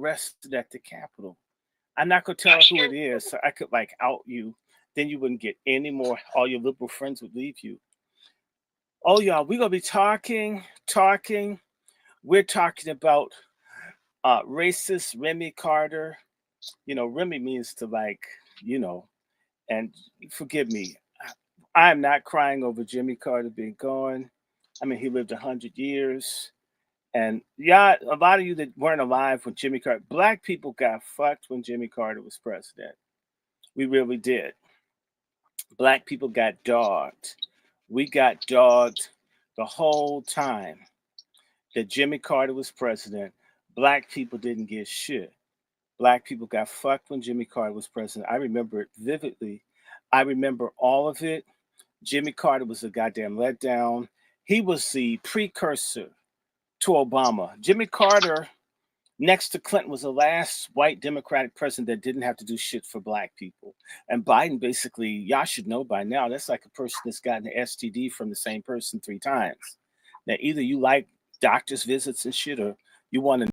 arrested at the Capitol. I'm not gonna tell who it is, so I could like out you. Then you wouldn't get any more. All your liberal friends would leave you. Oh, y'all, we're gonna be talking. We're talking about racist Remy Carter. Remy means to like, you know, and forgive me, I'm not crying over Jimmy Carter being gone. I mean, he lived 100 years. And yeah, a lot of you that weren't alive when Jimmy Carter, black people got fucked when Jimmy Carter was president. We really did. Black people got dogged. We got dogged the whole time that Jimmy Carter was president. Black people didn't get shit. Black people got fucked when Jimmy Carter was president. I remember it vividly. I remember all of it. Jimmy Carter was a goddamn letdown. He was the precursor to Obama. Jimmy Carter, next to Clinton, was the last white Democratic president that didn't have to do shit for black people. And Biden, basically, y'all should know by now, that's like a person that's gotten an STD from the same person 3 times. Now, either you like doctor's visits and shit, or you want a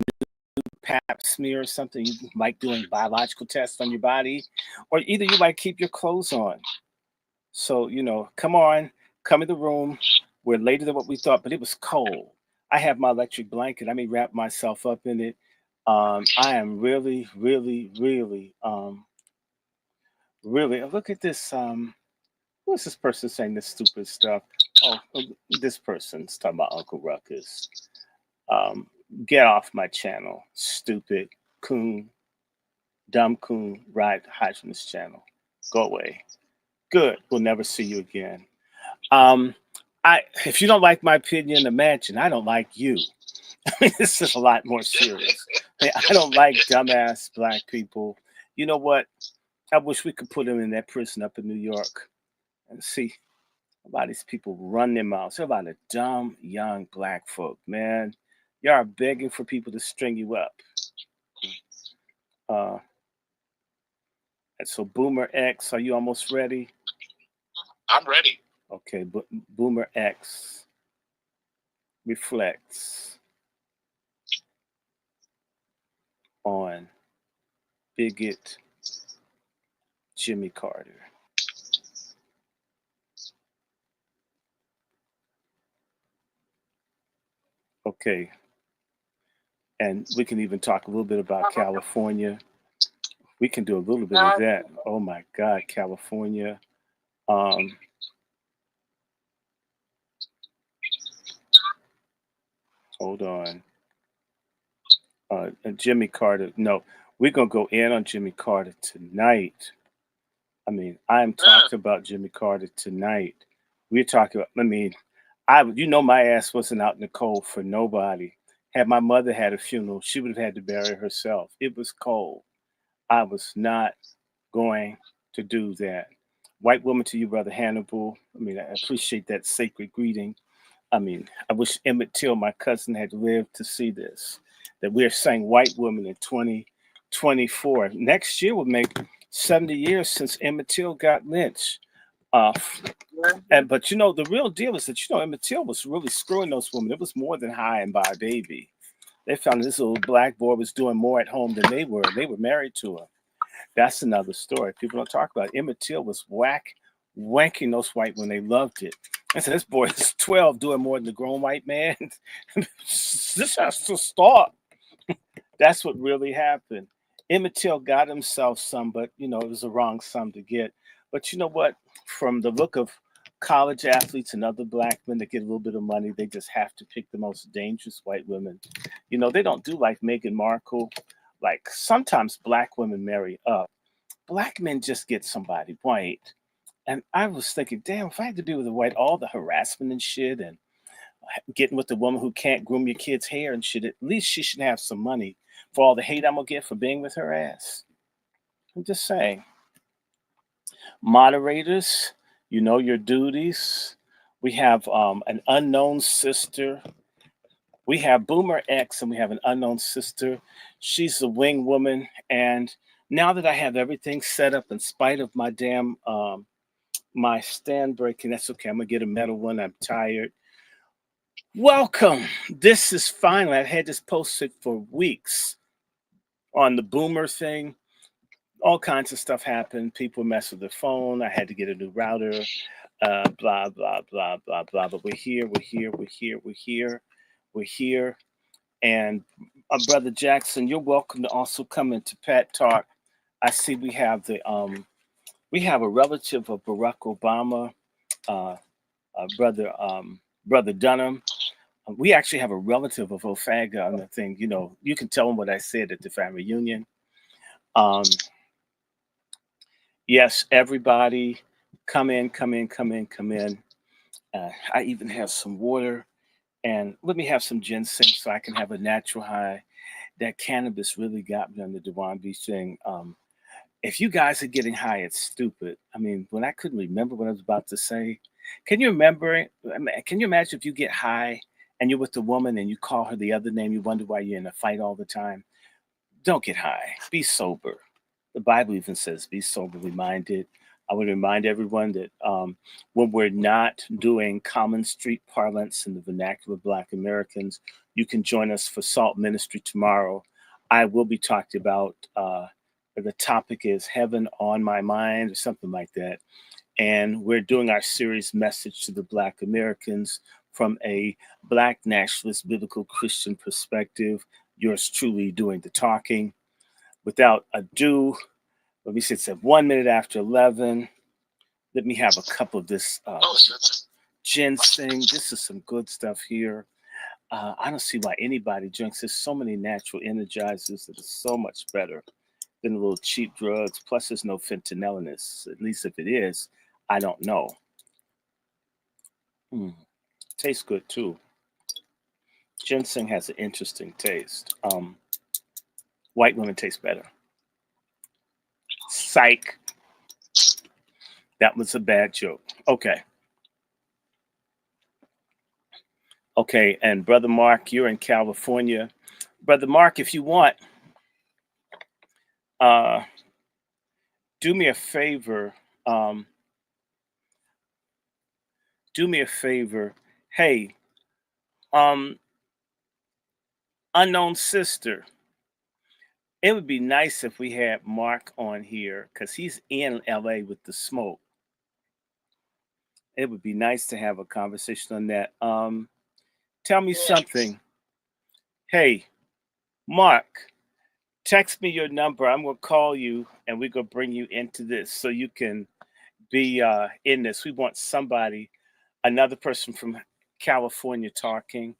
pap smear or something, you like doing biological tests on your body, or either you like keep your clothes on. So, come on, come in the room. We're later than what we thought, but it was cold. I have my electric blanket. I may wrap myself up in it. I am really, really, really. Look at this. What's this person saying this stupid stuff? Oh, this person's talking about Uncle Ruckus. Get off my channel, stupid coon, dumb coon, ride hide from this channel. Go away. Good. We'll never see you again. If you don't like my opinion, imagine I don't like you. I mean, this is a lot more serious. I don't like dumbass black people. You know what? I wish we could put them in that prison up in New York and see a lot of these people run their mouths. They're a lot of dumb, young black folk, man. Y'all are begging for people to string you up. And so, Boomer X, are you almost ready? I'm ready. Okay, Boomer X reflects on bigot Jimmy Carter. Okay, and we can even talk a little bit about California. We can do a little bit of that. Oh my God, California. Hold on. Jimmy Carter. No, we're going to go in on Jimmy Carter tonight. I mean, I'm talking about Jimmy Carter tonight. We're talking about, my ass wasn't out in the cold for nobody. Had my mother had a funeral, she would have had to bury herself. It was cold. I was not going to do that. White woman to you, Brother Hannibal. I appreciate that sacred greeting. I wish Emmett Till, my cousin, had lived to see this. That we're saying white woman in 2024. Next year will make 70 years since Emmett Till got lynched. But the real deal is that Emmett Till was really screwing those women. It was more than high and by baby. They found this little black boy was doing more at home than they were. They were married to her. That's another story. People don't talk about it. Emmett Till was wanking those white when they loved it. And so this boy is 12 doing more than the grown white man. This has to stop. That's what really happened. Emmett Till got himself some, but it was the wrong sum to get. But you know what? From the look of college athletes and other black men that get a little bit of money, they just have to pick the most dangerous white women. They don't do like Meghan Markle. Like sometimes black women marry up. Black men just get somebody white. And I was thinking, damn, if I had to be with a white, all the harassment and shit and getting with the woman who can't groom your kid's hair and shit, at least she should have some money for all the hate I'm going to get for being with her ass. I'm just saying. Moderators, you know your duties. We have an unknown sister. We have Boomer X and we have an unknown sister. She's the wing woman. And now that I have everything set up in spite of my damn my stand breaking, that's okay. I'm going to get a metal one. I'm tired. Welcome. This is finally, I had this posted for weeks. on the boomer thing, all kinds of stuff happened. People mess with their phone. I had to get a new router. Blah blah blah blah blah. But we're here. We're here. We're here. We're here. We're here. And Brother Jackson, you're welcome to also come into Pet Talk. I see we have a relative of Barack Obama, uh, brother Dunham. We actually have a relative of Ofaga on the thing. You know, you can tell them what I said at the family reunion. Um, yes, everybody, come in, come in, come in, come in. I even have some water, and let me have some ginseng so I can have a natural high. That cannabis really got me on the DrRandy thing. If you guys are getting high, it's stupid. I mean, when I couldn't remember what I was about to say, can you remember it? Can you imagine if you get high and you're with a woman and you call her the other name, you wonder why you're in a fight all the time? Don't get high. Be sober. The Bible even says, be soberly minded. I would remind everyone that when we're not doing common street parlance in the vernacular of Black Americans, you can join us for Salt Ministry tomorrow. I will be talking about the topic is Heaven on My Mind or something like that. And we're doing our series Message to the Black Americans from a Black nationalist biblical Christian perspective. Yours truly doing the talking. Without ado, let me see, it's at 1 minute after 11. Let me have a cup of this ginseng. This is some good stuff here. I don't see why anybody drinks. There's so many natural energizers that are so much better than the little cheap drugs. Plus, there's no fentanyl in this. At least if it is, I don't know. Tastes good too. Ginseng has an interesting taste. White women taste better. Psych. That was a bad joke. Okay. Okay, and Brother Mark, you're in California. Brother Mark, if you want, do me a favor. Do me a favor. Hey, unknown sister, it would be nice if we had Mark on here because he's in LA with the smoke. It would be nice to have a conversation on that. Tell me something. Hey, Mark, text me your number. I'm going to call you and we're going to bring you into this so you can be in this. We want somebody, another person from California talking.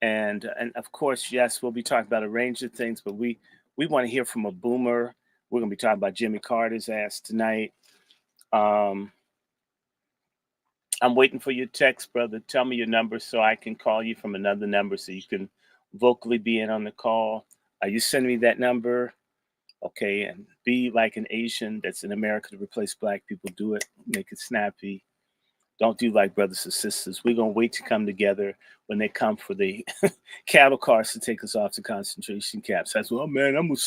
And of course, yes, we'll be talking about a range of things, but we want to hear from a boomer. We're going to be talking about Jimmy Carter's ass tonight. I'm waiting for your text, brother. Tell me your number so I can call you from another number so you can vocally be in on the call. You send me that number. Okay, and be like an Asian that's in America to replace Black people. Do it. Make it snappy. Don't do like brothers and sisters. We're going to wait to come together when they come for the cattle cars to take us off to concentration camps. That's, well, man, I'm going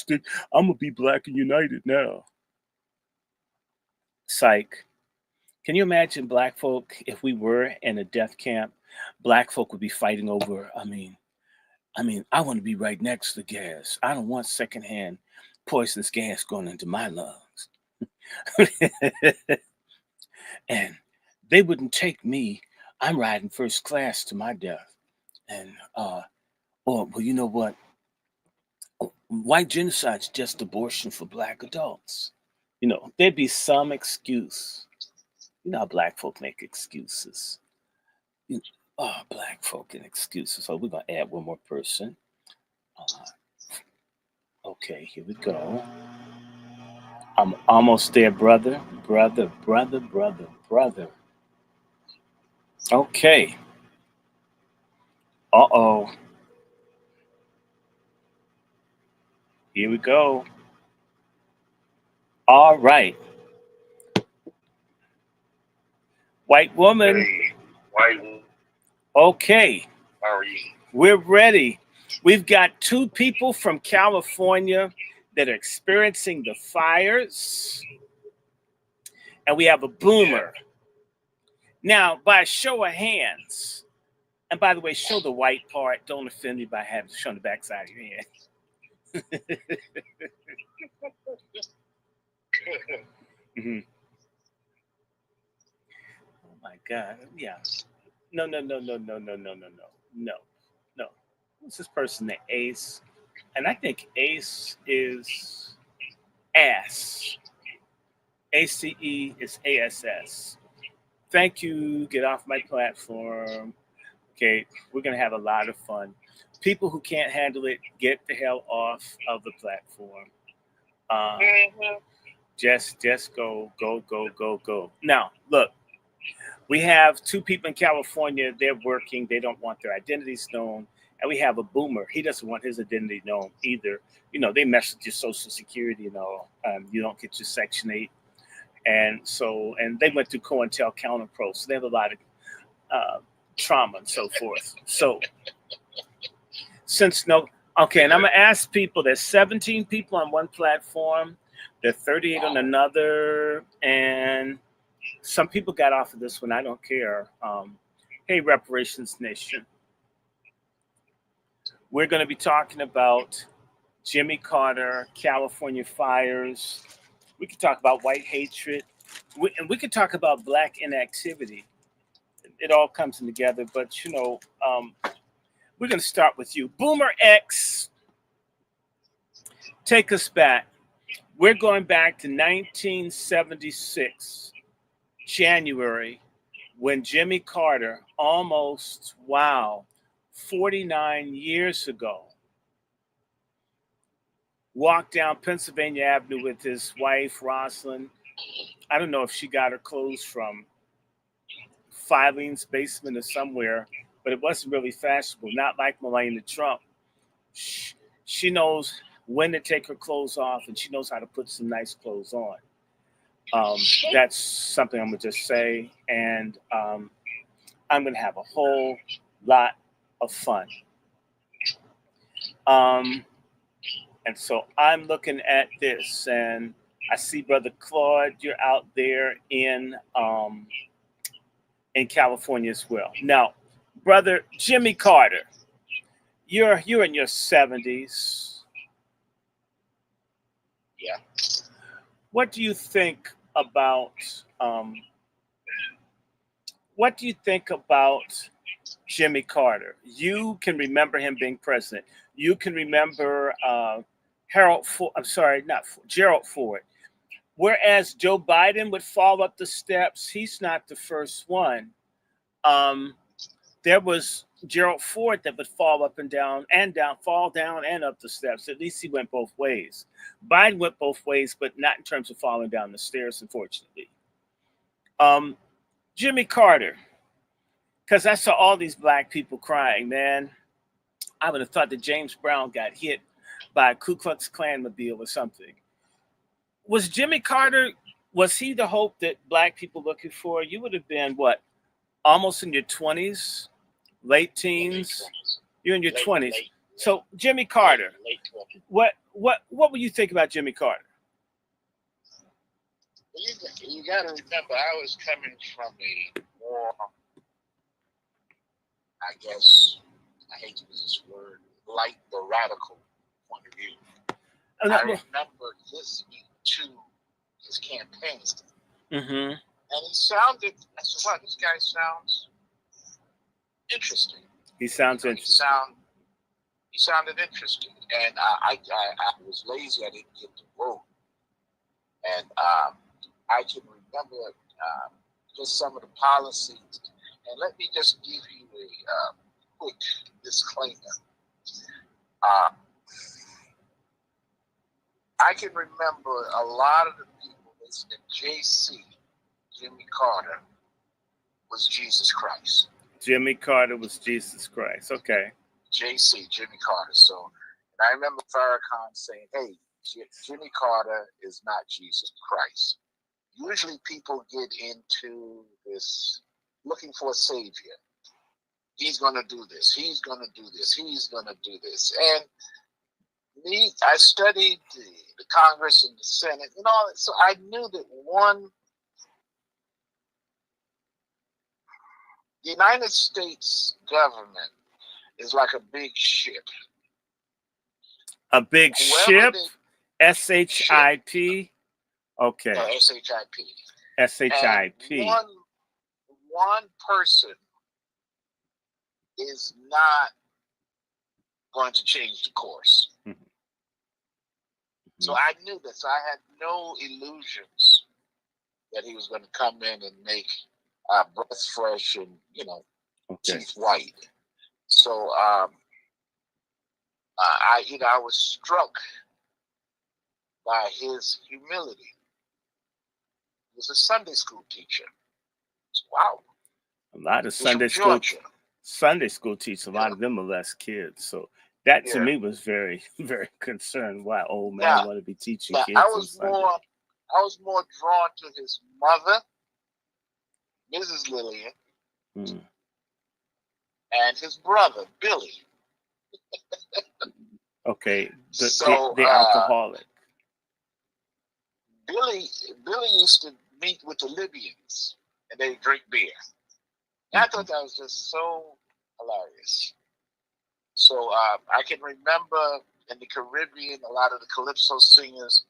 to be Black and united now. Psych. Can you imagine Black folk if we were in a death camp? Black folk would be fighting over, I mean, I want to be right next to the gas. I don't want secondhand poisonous gas going into my lungs. And they wouldn't take me. I'm riding first class to my death. And, well, you know what? White genocide's just abortion for Black adults. You know, there'd be some excuse. You know how Black folk make excuses. Black folk and excuses. So we're going to add one more person. Okay, here we go. I'm almost there, brother. Okay. Uh-oh. Here we go. All right. White woman. Hey, white. Okay. How are you? We're ready. We've got two people from California that are experiencing the fires. And we have a boomer. Now, by a show of hands, and by the way, show the white part. Don't offend me by having shown the backside of your hand. yeah. No, no, no, no, no, no, no, no, no, no, no. Who's this person named Ace? And I think Ace is ass. ACE is ASS. Thank you. Get off my platform. Okay, we're gonna have a lot of fun. People who can't handle it, get the hell off of the platform. Um, Mhm. just go, go, go, go, go. Now, look, we have two people in California. They're working. They don't want their identities known. And we have a boomer. He doesn't want his identity known either. You know, they mess with your social security and all. You don't get your Section 8. And so, and they went through COINTELCOUNTERPRO. So they have a lot of uh, trauma and so forth. So, since no, okay, and I'm going to ask people, there's 17 people on one platform, there's 38 on another, and some people got off of this one. I don't care. Hey, Reparations Nation. We're going to be talking about Jimmy Carter, California fires. We could talk about white hatred. And we could talk about black inactivity. It all comes together. But, you know, we're going to start with you. Boomer X, take us back. We're going back to 1976, January, when Jimmy Carter, almost, 49 years ago, walked down Pennsylvania Avenue with his wife, Rosalind. I don't know if she got her clothes from Filene's basement or somewhere, but it wasn't really fashionable, not like Melania Trump. She knows when to take her clothes off, and she knows how to put some nice clothes on. That's something I'm going to just say, and I'm going to have a whole lot of fun. And so I'm looking at this, and I see Brother Claude. You're out there in California as well. Now, Brother Jimmy Carter, you're in your 70s. Yeah. What do you think about Jimmy Carter? You can remember him being president. You can remember Gerald Ford. Whereas Joe Biden would fall up the steps, he's not the first one. There was Gerald Ford that would fall up and down, fall down and up the steps. At least he went both ways. Biden went both ways, but not in terms of falling down the stairs, unfortunately. Jimmy Carter, because I saw all these black people crying, man. I would have thought that James Brown got hit by a Ku Klux Klan mobile or something. Was Jimmy Carter, was he the hope that black people looking for? You would have been, what, almost in your 20s, late teens? You're in your 20s. So Jimmy Carter, what would you think about Jimmy Carter? You got to remember, I was coming from a more, I guess, I hate to use this word, like the radical point of view. I remember listening to his campaign. Mm-hmm. And he sounded, I said, wow, this guy sounds interesting. He sounds interesting. He sounded interesting. And I was lazy, I didn't get to vote. And I can remember just some of the policies. And let me just give you a quick disclaimer. I can remember a lot of the people that said JC, Jimmy Carter, was Jesus Christ. Jimmy Carter was Jesus Christ. Okay. JC, Jimmy Carter. So, and I remember Farrakhan saying, hey, Jimmy Carter is not Jesus Christ. Usually people get into this looking for a savior. He's going to do this. He's going to do this. He's going to do this. And me, I studied the Congress and the Senate and all that. So I knew that the United States government is like a big ship. A big ship? S-H-I-P? Okay. S-H-I-P. S-H-I-P. one person is not going to change the course. Mm-hmm. So I knew this. I had no illusions that he was going to come in and make breath fresh and, teeth white. So I was struck by his humility. He was a Sunday school teacher. Wow. A lot of Sunday school teachers, a lot of them molest kids. So that to me was very, very concerned. Why old man want to be teaching kids on Sunday? I was more drawn to his mother, Mrs. Lillian, and his brother, Billy. Okay, the alcoholic. Billy used to meet with the Libyans, and they drink beer. And I thought that was just so hilarious. So I can remember in the Caribbean, a lot of the calypso singers,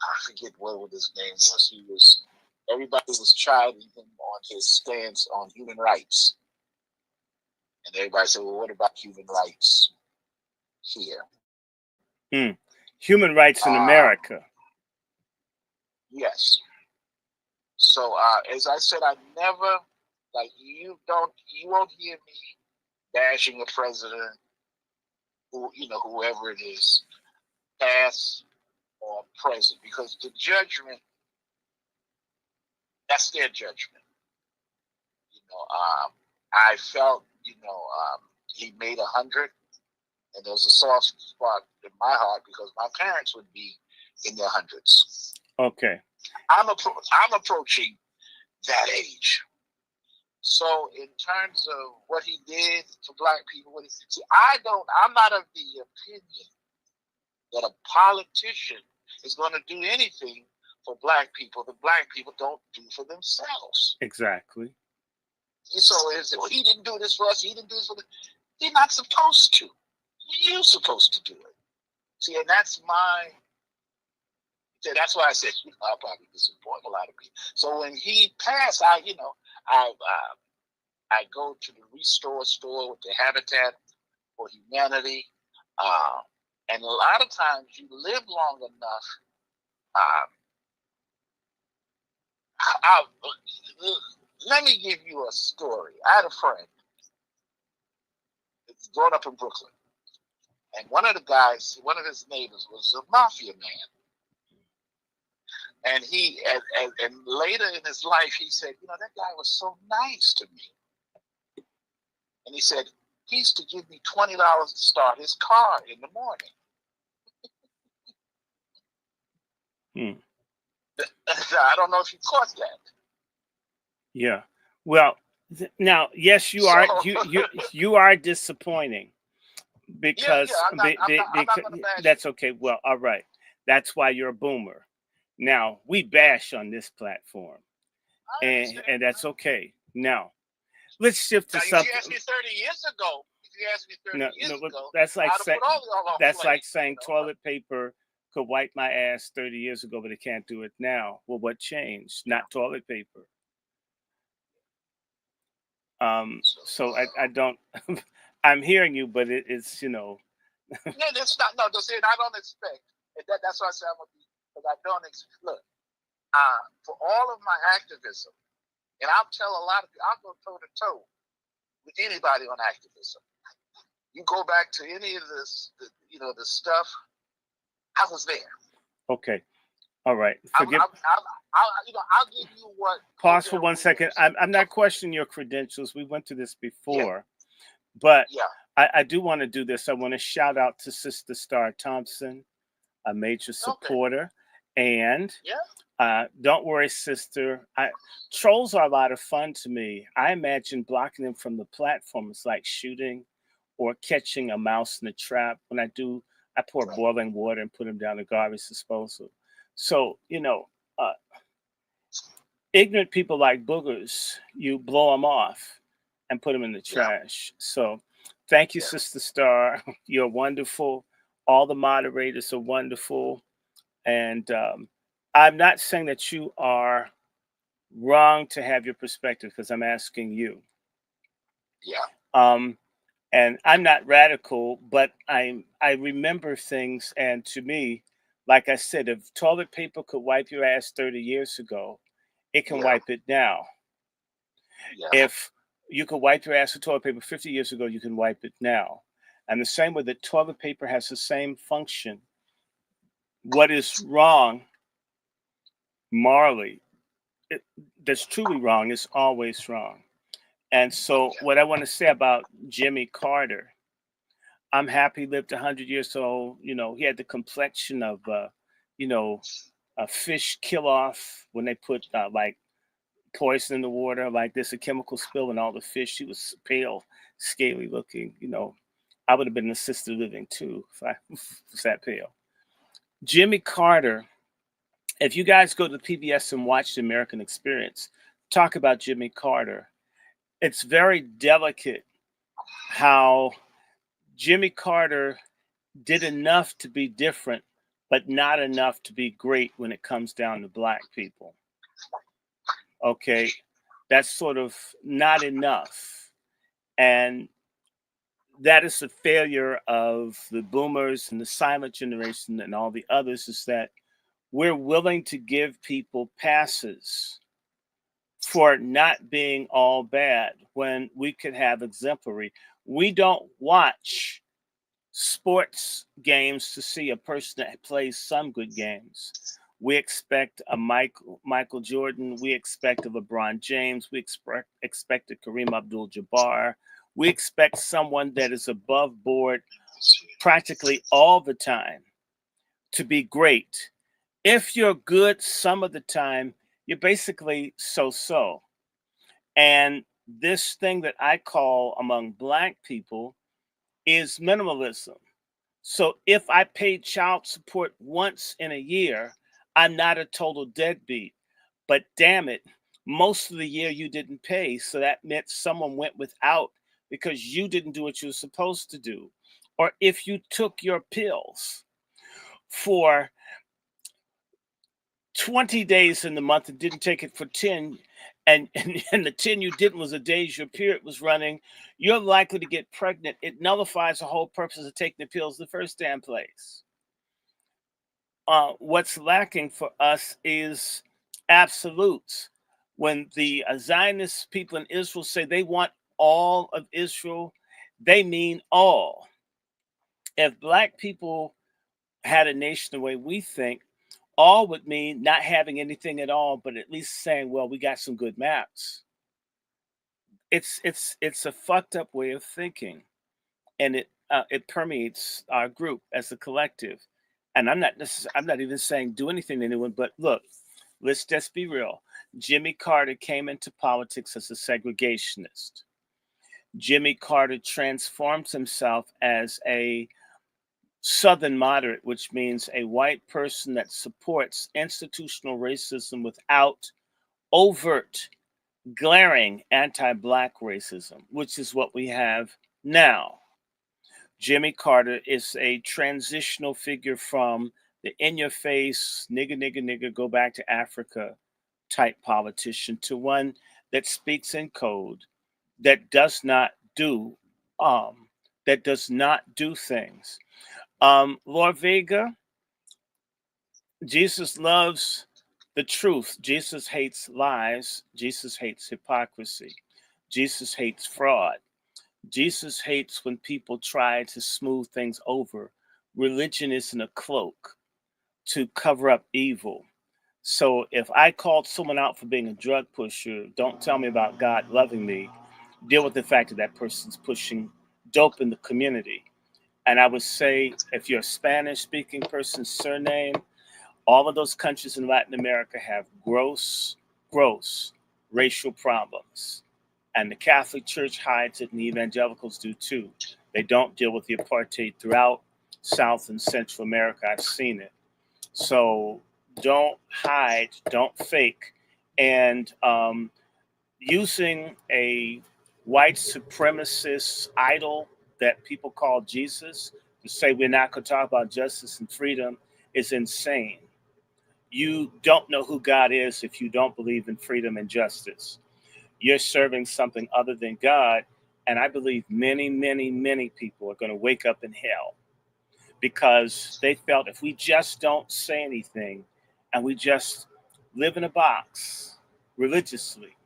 I forget what his name was. Everybody was chiding him on his stance on human rights. And everybody said, well, what about human rights here? Human rights in America. Yes. So as I said, I never, you won't hear me bashing a president, whoever it is, past or present, because the judgment, that's their judgment. I felt, he made 100, and there's a soft spot in my heart because my parents would be in their hundreds. Okay. I'm approaching that age. So in terms of what he did for black people, I'm not of the opinion that a politician is going to do anything for black people that black people don't do for themselves. Exactly. So he didn't do this for us. He didn't do this for them. They're not supposed to. You're supposed to do it. See, and that's why I said I'll probably disappoint a lot of people. So when he passed, I go to the Restore store with the Habitat for Humanity, and a lot of times you live long enough. Let me give you a story. I had a friend that's growing up in Brooklyn, and one of his neighbors was a mafia man. And and later in his life, he said, that guy was so nice to me. And he said, he used to give me $20 to start his car in the morning. I don't know if you caught that. Yeah. Well, now, yes, you are disappointing because I'm not gonna bash that's okay. Well, all right. That's why you're a boomer. Now, we bash on this platform, and that's okay. Now, let's shift to something. If you asked me 30 years ago, that's like saying toilet paper could wipe my ass 30 years ago, but it can't do it now. Well, what changed? Not toilet paper. So I don't. I'm hearing you, but it's No, that's not. No, I don't expect. That's why I say I'm gonna be. Because I don't look. For all of my activism, and I'll tell a lot of people, I'll go toe to toe with anybody on activism. You go back to any of this, the stuff. I was there. Okay. All right. I'll give you what. Pause for 1 second. I'm not questioning your credentials. We went to this before, but I do want to do this. I want to shout out to Sister Star Thompson, a major supporter, and don't worry, sister. Trolls are a lot of fun to me. I imagine blocking them from the platform is like shooting or catching a mouse in a trap. When I pour boiling water and put them down the garbage disposal. So, ignorant people like boogers, you blow them off and put them in the trash. So thank you, Sister Star. You're wonderful. All the moderators are wonderful. And I'm not saying that you are wrong to have your perspective because I'm asking you. Yeah. And I'm not radical, but I remember things, and to me, like I said, if toilet paper could wipe your ass 30 years ago, it can Yeah. wipe it now. Yeah. If you could wipe your ass with toilet paper 50 years ago, you can wipe it now. And the same way that toilet paper has the same function. What is wrong morally, it, that's truly wrong, is always wrong. And so, Yeah. what I want to say about Jimmy Carter, I'm happy he lived 100 years old. You know, he had the complexion of, you know, a fish kill off when they put like poison in the water, like this, a chemical spill, and all the fish. He was pale, scaly looking. You know, I would have been assisted living too if I was that pale. Jimmy Carter, if you guys go to PBS and watch the American Experience, talk about Jimmy Carter. It's very delicate how Jimmy Carter did enough to be different, but not enough to be great when it comes down to black people. Okay, that's sort of not enough. And that is the failure of the boomers and the silent generation and all the others, is that we're willing to give people passes for not being all bad when we could have exemplary. We don't watch sports games to see a person that plays some good games. We expect a Michael Jordan. We expect a LeBron James. We expect a Kareem Abdul-Jabbar. We expect someone that is above board practically all the time to be great. If you're good some of the time, you're basically so-so. And this thing that I call among black people is minimalism. So if I paid child support once in a year, I'm not a total deadbeat. But damn it, most of the year you didn't pay. So that meant someone went without because you didn't do what you were supposed to do. Or if you took your pills for 20 days in the month and didn't take it for 10, and the 10 you didn't was the days your period was running, you're likely to get pregnant. It nullifies the whole purpose of taking the pills in the first damn place. What's lacking for us is absolutes. When the Zionist people in Israel say they want all of Israel, they mean all. If black people had a nation the way we think, all would mean not having anything at all, but at least saying, well, we got some good maps. It's a fucked up way of thinking, and it permeates our group as a collective. And I'm not even saying do anything to anyone, but look, let's just be real. Jimmy Carter came into politics as a segregationist. Jimmy Carter transformed himself as a Southern moderate, which means a white person that supports institutional racism without overt, glaring anti black racism, which is what we have now. Jimmy Carter is a transitional figure from the in your face, nigga, nigga, nigga, go back to Africa type politician to one that speaks in code, that does not do um, things. Lord Vega, Jesus loves the truth. Jesus hates lies. Jesus hates hypocrisy. Jesus hates fraud. Jesus hates when people try to smooth things over. Religion isn't a cloak to cover up evil. So if I called someone out for being a drug pusher, don't tell me about God loving me. Deal with the fact that that person's pushing dope in the community. And I would say, if you're a Spanish speaking person's surname, all of those countries in Latin America have gross racial problems. And the Catholic Church hides it, and the evangelicals do too. They don't deal with the apartheid throughout South and Central America. I've seen it. So don't hide, don't fake. And using a white supremacist idol that people call Jesus to say we're not going to talk about justice and freedom is insane. You don't know who God is if you don't believe in freedom and justice. You're serving something other than God. And I believe many, many, many people are going to wake up in hell because they felt if we just don't say anything and we just live in a box religiously,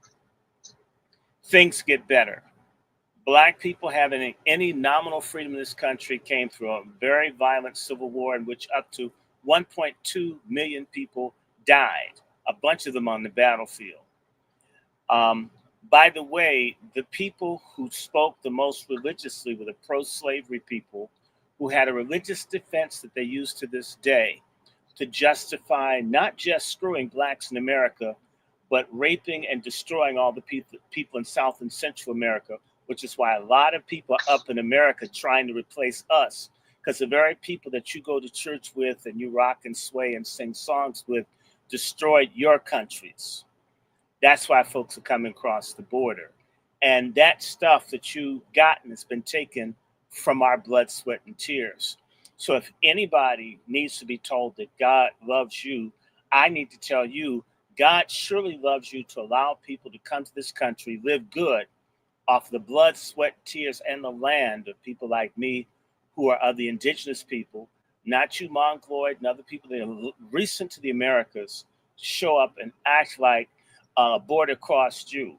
things get better. Black people having any nominal freedom in this country came through a very violent civil war in which up to 1.2 million people died, a bunch of them on the battlefield. By the way, the people who spoke the most religiously were the pro-slavery people who had a religious defense that they use to this day to justify not just screwing blacks in America, but raping and destroying all the people in South and Central America, which is why a lot of people are up in America trying to replace us, because the very people that you go to church with and you rock and sway and sing songs with destroyed your countries. That's why folks are coming across the border. And that stuff that you gotten has been taken from our blood, sweat, and tears. So if anybody needs to be told that God loves you, I need to tell you, God surely loves you to allow people to come to this country, live good off the blood, sweat, tears, and the land of people like me who are of the indigenous people, not you, Mongoloid, and other people that are recent to the Americas, show up and act like a border-crossed Jew.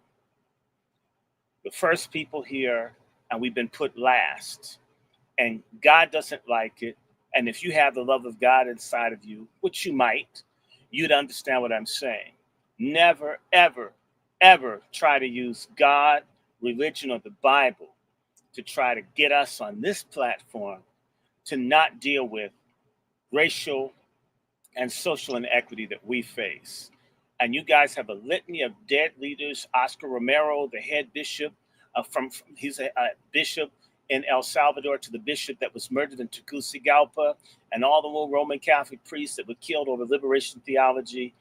The first people here, and we've been put last. And God doesn't like it. And if you have the love of God inside of you, which you might, you'd understand what I'm saying. Never, ever, ever try to use God, religion, or the Bible to try to get us on this platform to not deal with racial and social inequity that we face. And you guys have a litany of dead leaders. Oscar Romero, the head bishop, he's a bishop in El Salvador, to the bishop that was murdered in Tegucigalpa, and all the little Roman Catholic priests that were killed over liberation theology.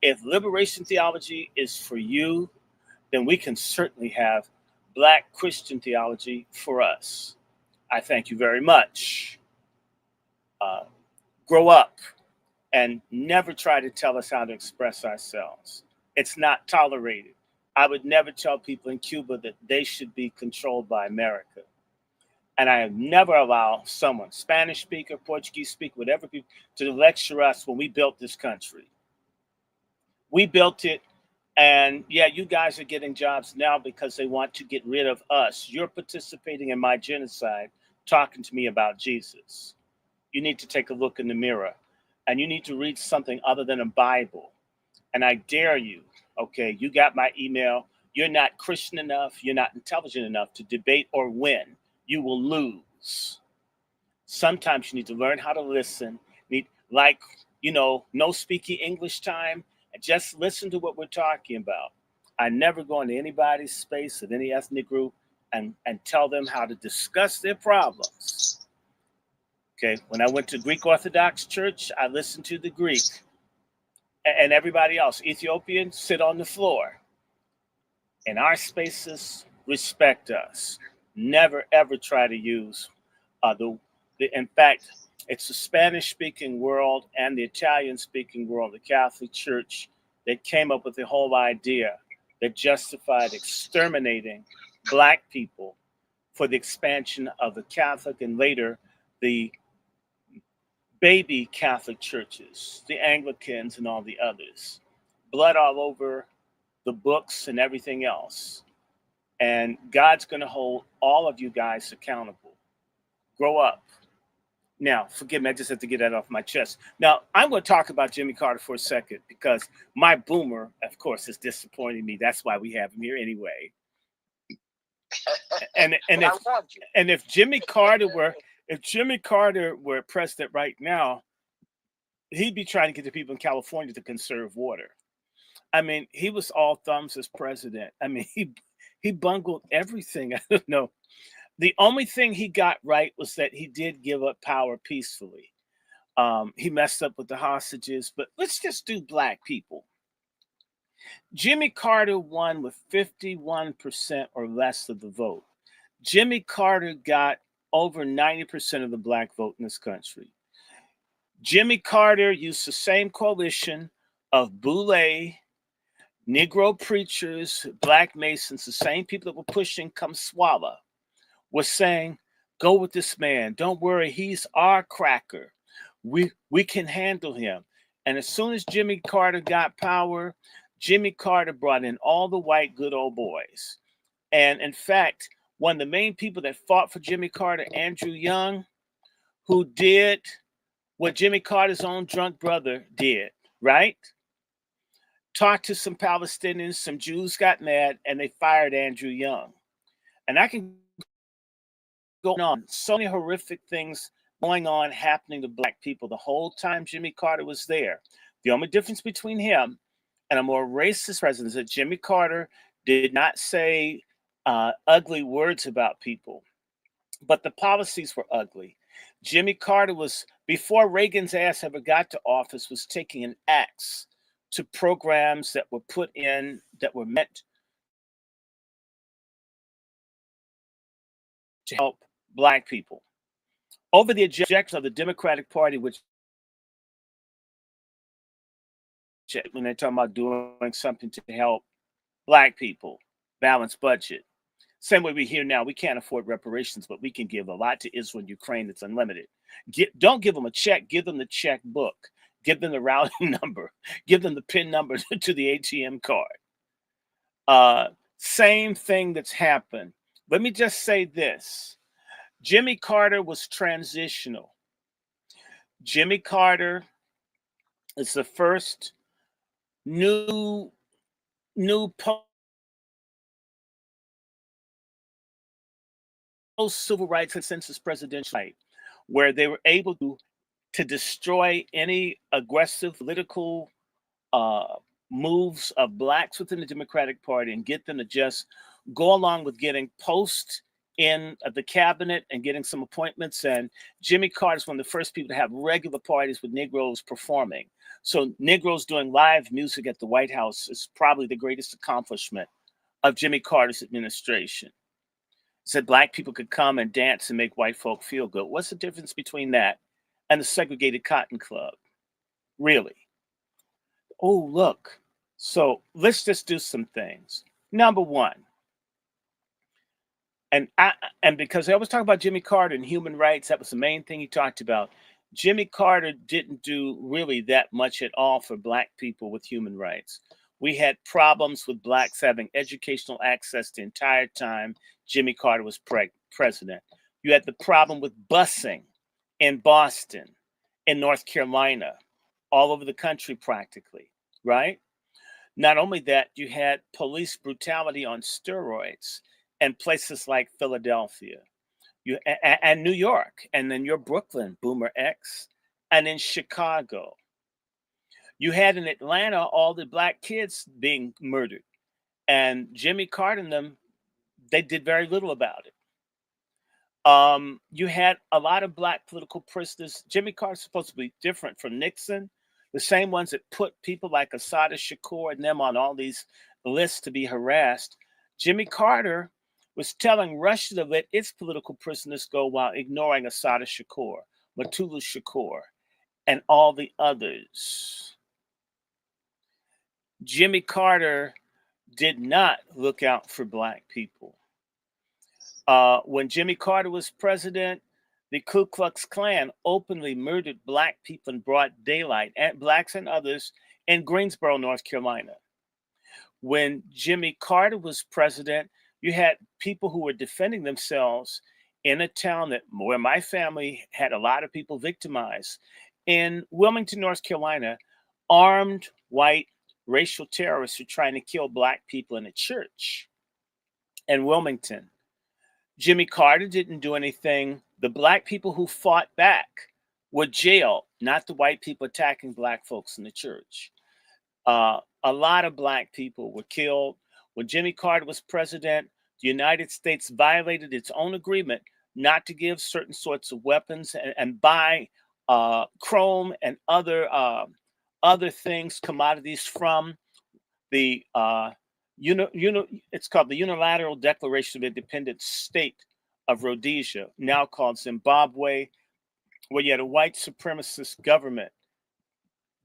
If liberation theology is for you, then we can certainly have Black Christian theology for us. I thank you very much. Grow up and never try to tell us how to express ourselves. It's not tolerated. I would never tell people in Cuba that they should be controlled by America. And I have never allowed someone, Spanish speaker, Portuguese speaker, whatever, people, to lecture us when we built this country. We built it, and yeah, you guys are getting jobs now because they want to get rid of us. You're participating in my genocide, talking to me about Jesus. You need to take a look in the mirror, and you need to read something other than a Bible. And I dare you, okay, you got my email. You're not Christian enough, you're not intelligent enough to debate or win. You will lose. Sometimes you need to learn how to listen. No speaking English time, and just listen to what we're talking about. I never go into anybody's space of any ethnic group and tell them how to discuss their problems. Okay, when I went to Greek Orthodox Church, I listened to the Greek, and everybody else. Ethiopians sit on the floor. In our spaces, respect us. Never, ever try to use in fact, it's the Spanish-speaking world and the Italian-speaking world, the Catholic Church, that came up with the whole idea that justified exterminating Black people for the expansion of the Catholic and later the baby Catholic churches, the Anglicans and all the others. Blood all over the books and everything else. And God's going to hold all of you guys accountable. Grow up. Now, forgive me, I just have to get that off my chest. Now, I'm going to talk about Jimmy Carter for a second because my boomer, of course, is disappointing me. That's why we have him here anyway. And if Jimmy Carter were president right now, he'd be trying to get the people in California to conserve water. I mean, he was all thumbs as president. I mean, he bungled everything. I don't know. The only thing he got right was that he did give up power peacefully. He messed up with the hostages, but let's just do Black people. Jimmy Carter won with 51% or less of the vote. Jimmy Carter got over 90% of the Black vote in this country. Jimmy Carter used the same coalition of Boule, Negro preachers, black Masons, the same people that were pushing Come Swallow, were saying, go with this man. Don't worry, he's our cracker. We can handle him. And as soon as Jimmy Carter got power, Jimmy Carter brought in all the white good old boys. And in fact, one of the main people that fought for Jimmy Carter, Andrew Young, who did what Jimmy Carter's own drunk brother did, right? Talked to some Palestinians, some Jews got mad, and they fired Andrew Young. And I can go on. So many horrific things going on happening to black people the whole time Jimmy Carter was there. The only difference between him and a more racist president is that Jimmy Carter did not say ugly words about people, but the policies were ugly. Jimmy Carter was, before Reagan's ass ever got to office, was taking an axe to programs that were put in that were meant to help black people. Over the objectives of the Democratic Party, which when they're talking about doing something to help black people, balanced budget. Same way we hear now, we can't afford reparations, but we can give a lot to Israel and Ukraine that's unlimited. Don't give them a check, give them the checkbook, give them the routing number, give them the PIN number to the ATM card. Same thing that's happened. Let me just say this. Jimmy Carter was transitional. Jimmy Carter is the first new post-civil rights consensus presidential right, where they were able to destroy any aggressive political moves of blacks within the Democratic Party and get them to just go along with getting post in the cabinet and getting some appointments. And Jimmy Carter is one of the first people to have regular parties with Negroes performing. So Negroes doing live music at the White House is probably the greatest accomplishment of Jimmy Carter's administration. Said black people could come and dance and make white folk feel good. What's the difference between that and the segregated cotton club? Really? Oh, look. So let's just do some things. Number one, and because I always talk about Jimmy Carter and human rights, that was the main thing he talked about. Jimmy Carter didn't do really that much at all for black people with human rights. We had problems with blacks having educational access the entire time Jimmy Carter was president. You had the problem with busing in Boston, in North Carolina, all over the country practically, right? Not only that, you had police brutality on steroids in places like Philadelphia and New York, and then your Brooklyn, Boomer X, and in Chicago. You had in Atlanta all the black kids being murdered, and Jimmy Carter and them, they did very little about it. You had a lot of black political prisoners. Jimmy Carter's supposed to be different from Nixon, the same ones that put people like Assata Shakur and them on all these lists to be harassed. Jimmy Carter was telling Russia to let its political prisoners go while ignoring Assata Shakur, Matula Shakur, and all the others. Jimmy Carter did not look out for black people. When Jimmy Carter was president, the Ku Klux Klan openly murdered black people in broad daylight, and blacks and others, in Greensboro, North Carolina. When Jimmy Carter was president, you had people who were defending themselves in a town where my family had a lot of people victimized. In Wilmington, North Carolina, armed white racial terrorists were trying to kill black people in a church in Wilmington. Jimmy Carter didn't do anything. The black people who fought back were jailed, not the white people attacking black folks in the church. A lot of black people were killed. When Jimmy Carter was president, the United States violated its own agreement not to give certain sorts of weapons and buy chrome and other things, commodities from the it's called the Unilateral Declaration of Independent State of Rhodesia, now called Zimbabwe, where you had a white supremacist government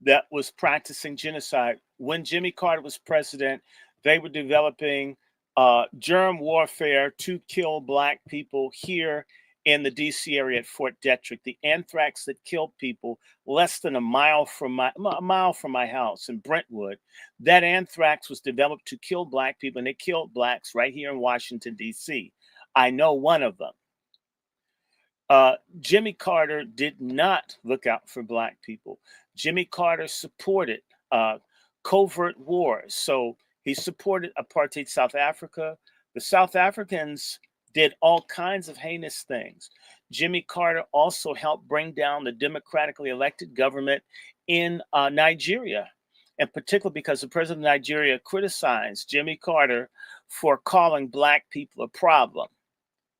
that was practicing genocide. When Jimmy Carter was president, they were developing germ warfare to kill black people here in the DC area at Fort Detrick. The anthrax that killed people less than a mile from my house in Brentwood. That anthrax was developed to kill black people, and they killed blacks right here in Washington, DC. I know one of them. Jimmy Carter did not look out for black people. Jimmy Carter supported covert wars. So he supported apartheid South Africa. The South Africans did all kinds of heinous things. Jimmy Carter also helped bring down the democratically elected government in Nigeria, and particularly because the president of Nigeria criticized Jimmy Carter for calling black people a problem.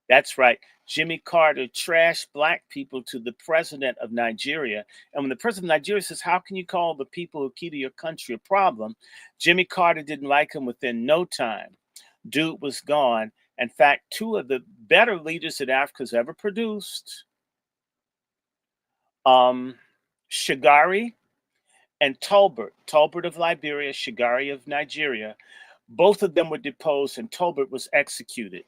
That's right. Jimmy Carter trashed black people to the president of Nigeria. And when the president of Nigeria says, how can you call the people who key to your country a problem? Jimmy Carter didn't like him within no time. Dude was gone. In fact, two of the better leaders that Africa's ever produced, Shagari and Tolbert of Liberia, Shagari of Nigeria, both of them were deposed and Tolbert was executed.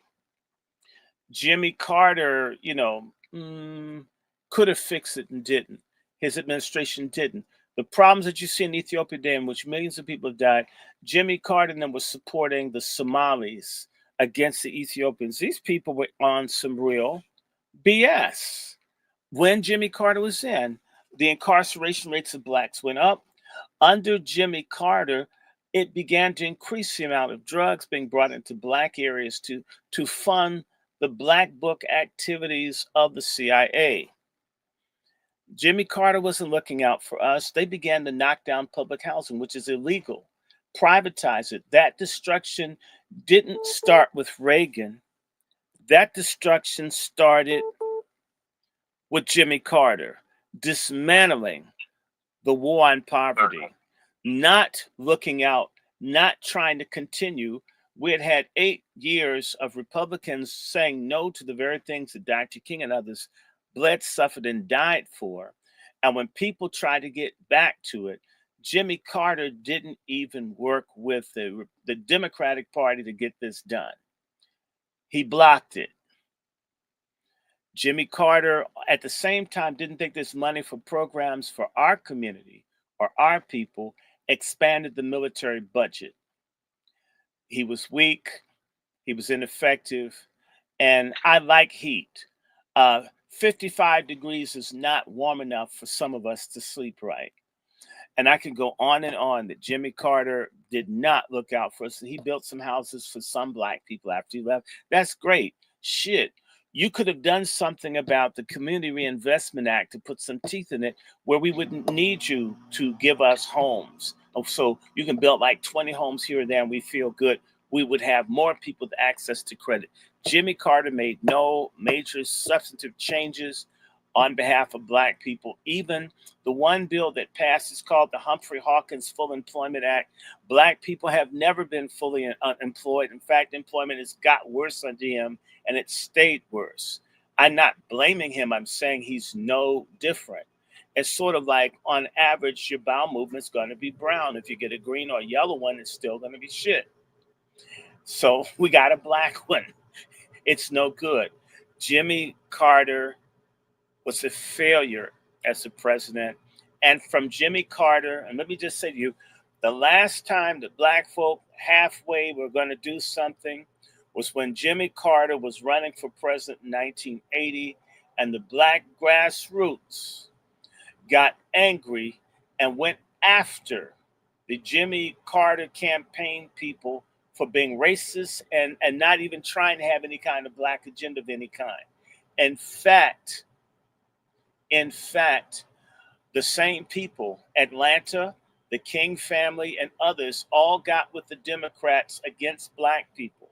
Jimmy Carter, could have fixed it and didn't. His administration didn't. The problems that you see in Ethiopia today, in which millions of people have died, Jimmy Carter then was supporting the Somalis against the Ethiopians. These people were on some real BS. When Jimmy Carter was in, the incarceration rates of blacks went up. Under Jimmy Carter, it began to increase the amount of drugs being brought into black areas to fund the black book activities of the CIA. Jimmy Carter wasn't looking out for us. They began to knock down public housing, which is illegal, privatize it. That destruction didn't start with Reagan. That destruction started with Jimmy Carter, dismantling the war on poverty, not looking out, not trying to continue. We had 8 years of Republicans saying no to the very things that Dr. King and others bled, suffered, and died for. And when people tried to get back to it, Jimmy Carter didn't even work with the Democratic Party to get this done. He blocked it. Jimmy Carter, at the same time, didn't think there's money for programs for our community or our people, expanded the military budget. He was weak, he was ineffective, and I like heat. 55 degrees is not warm enough for some of us to sleep right. And I can go on and on that Jimmy Carter did not look out for us. He built some houses for some black people after he left. That's great. Shit. You could have done something about the Community Reinvestment Act to put some teeth in it where we wouldn't need you to give us homes. So you can build like 20 homes here and there and we feel good. We would have more people with access to credit. Jimmy Carter made no major substantive changes on behalf of black people. Even the one bill that passed is called the Humphrey Hawkins Full Employment Act. Black people have never been fully employed. In fact, employment has got worse under him, and it stayed worse. I'm not blaming him. I'm saying he's no different. It's sort of like, on average, your bowel movement's going to be brown. If you get a green or yellow one, it's still going to be shit. So we got a black one. It's no good. Jimmy Carter was a failure as a president. And from Jimmy Carter, and let me just say to you, the last time that black folk halfway were going to do something was when Jimmy Carter was running for president in 1980, and the black grassroots got angry and went after the Jimmy Carter campaign people for being racist and not even trying to have any kind of black agenda of any kind. In fact, the same people, Atlanta, the King family, and others all got with the Democrats against black people.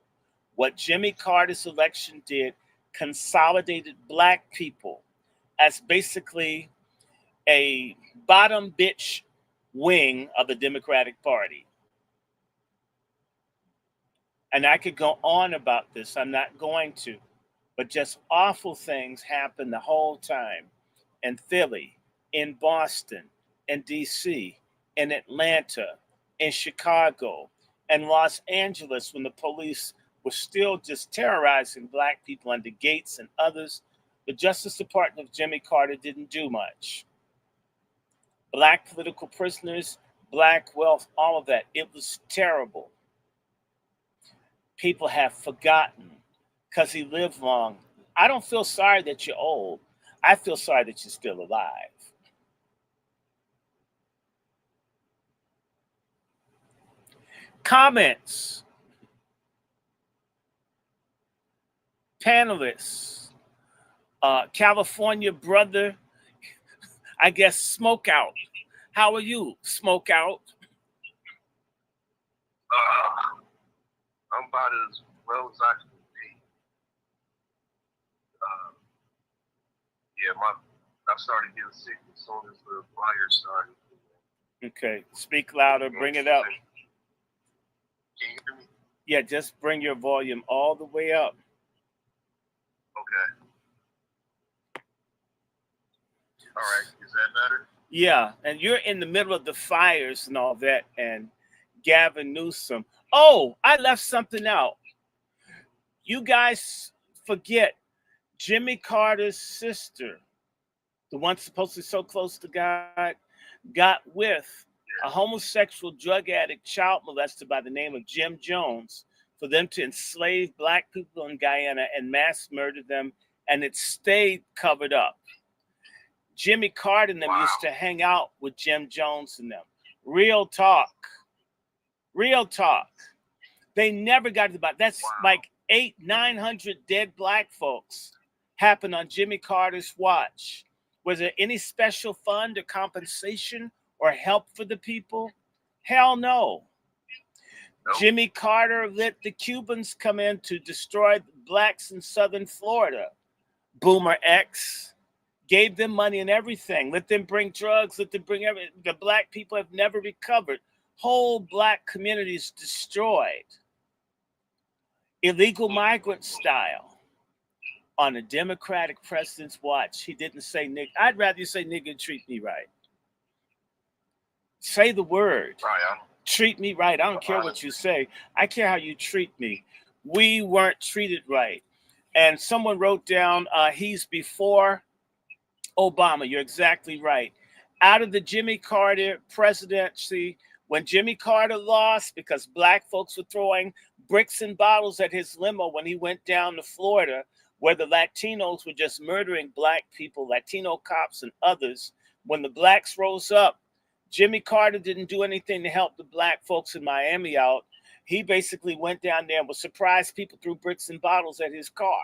What Jimmy Carter's election did consolidated black people as basically a bottom bitch wing of the Democratic Party. And I could go on about this. I'm not going to. But just awful things happened the whole time. In Philly, in Boston, in DC, in Atlanta, in Chicago, and Los Angeles when the police were still just terrorizing black people under Gates and others. The Justice Department of Jimmy Carter didn't do much. Black political prisoners, black wealth, all of that. It was terrible. People have forgotten because he lived long. I don't feel sorry that you're old. I feel sorry that you're still alive. Comments, panelists, California brother, I guess Smoke Out. How are you, Smoke Out? I'm about as well as I can be. I started getting sick as soon as the fire started. Okay, speak louder, bring it up. Can you hear me? Yeah, just bring your volume all the way up. Okay. All right, is that better? Yeah, and you're in the middle of the fires and all that, and Gavin Newsom. Oh, I left something out. You guys forget Jimmy Carter's sister, the one supposed to be so close to God, got with a homosexual drug addict child molester by the name of Jim Jones for them to enslave black people in Guyana and mass murder them, and it stayed covered up. Jimmy Carter and them used to hang out with Jim Jones and them. Real talk. Real talk. They never got to the bottom. That's like 900 dead black folks happened on Jimmy Carter's watch. Was there any special fund or compensation or help for the people? Hell no. Nope. Jimmy Carter let the Cubans come in to destroy the blacks in southern Florida. Boomer X gave them money and everything. Let them bring drugs. Let them bring everything. The black people have never recovered. Whole black communities destroyed. Illegal migrant style. On a Democratic president's watch, he didn't say nigga. I'd rather you say nigga and treat me right. Say the word. Treat me right. I don't care what you say. I care how you treat me. We weren't treated right. And someone wrote down, he's before Obama. You're exactly right. Out of the Jimmy Carter presidency, when Jimmy Carter lost because black folks were throwing bricks and bottles at his limo when he went down to Florida, where the Latinos were just murdering black people, Latino cops and others, when the blacks rose up, Jimmy Carter didn't do anything to help the black folks in Miami out. He basically went down there and was surprised people threw bricks and bottles at his car.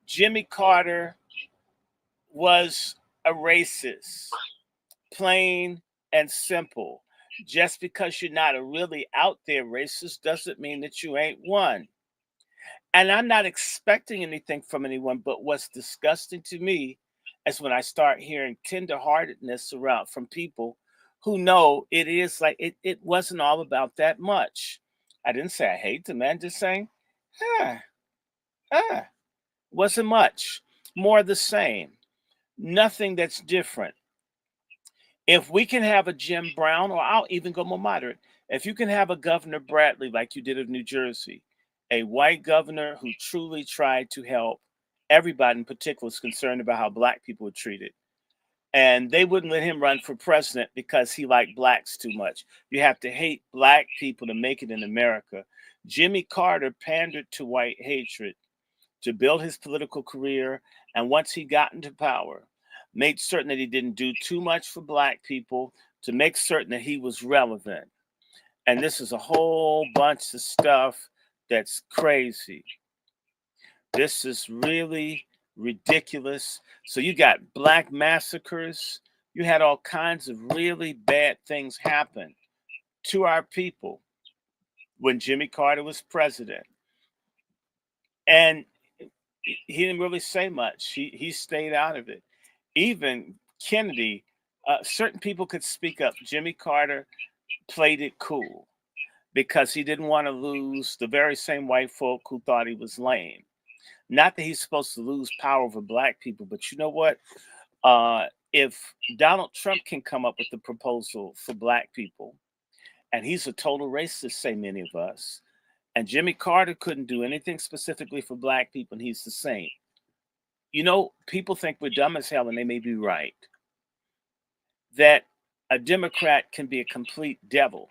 Jimmy Carter was a racist, plain and simple. Just because you're not a really out there racist doesn't mean that you ain't one. And I'm not expecting anything from anyone, but what's disgusting to me is when I start hearing tenderheartedness around from people who know it is like it wasn't all about that much. I didn't say I hate the man, just saying, wasn't much. More the same. Nothing that's different. If we can have a Jim Brown, or I'll even go more moderate, if you can have a Governor Bradley like you did of New Jersey, a white governor who truly tried to help everybody in particular was concerned about how black people were treated. And they wouldn't let him run for president because he liked blacks too much. You have to hate black people to make it in America. Jimmy Carter pandered to white hatred to build his political career. And once he got into power, made certain that he didn't do too much for black people to make certain that he was relevant. And this is a whole bunch of stuff that's crazy. This is really ridiculous. So you got black massacres. You had all kinds of really bad things happen to our people when Jimmy Carter was president. And he didn't really say much. He stayed out of it. Even Kennedy, certain people could speak up. Jimmy Carter played it cool because he didn't want to lose the very same white folk who thought he was lame. Not that he's supposed to lose power over black people, but you know what? if Donald Trump can come up with a proposal for black people, and he's a total racist, say many of us, and Jimmy Carter couldn't do anything specifically for black people, and he's the same. You know, people think we're dumb as hell, and they may be right. That a Democrat can be a complete devil,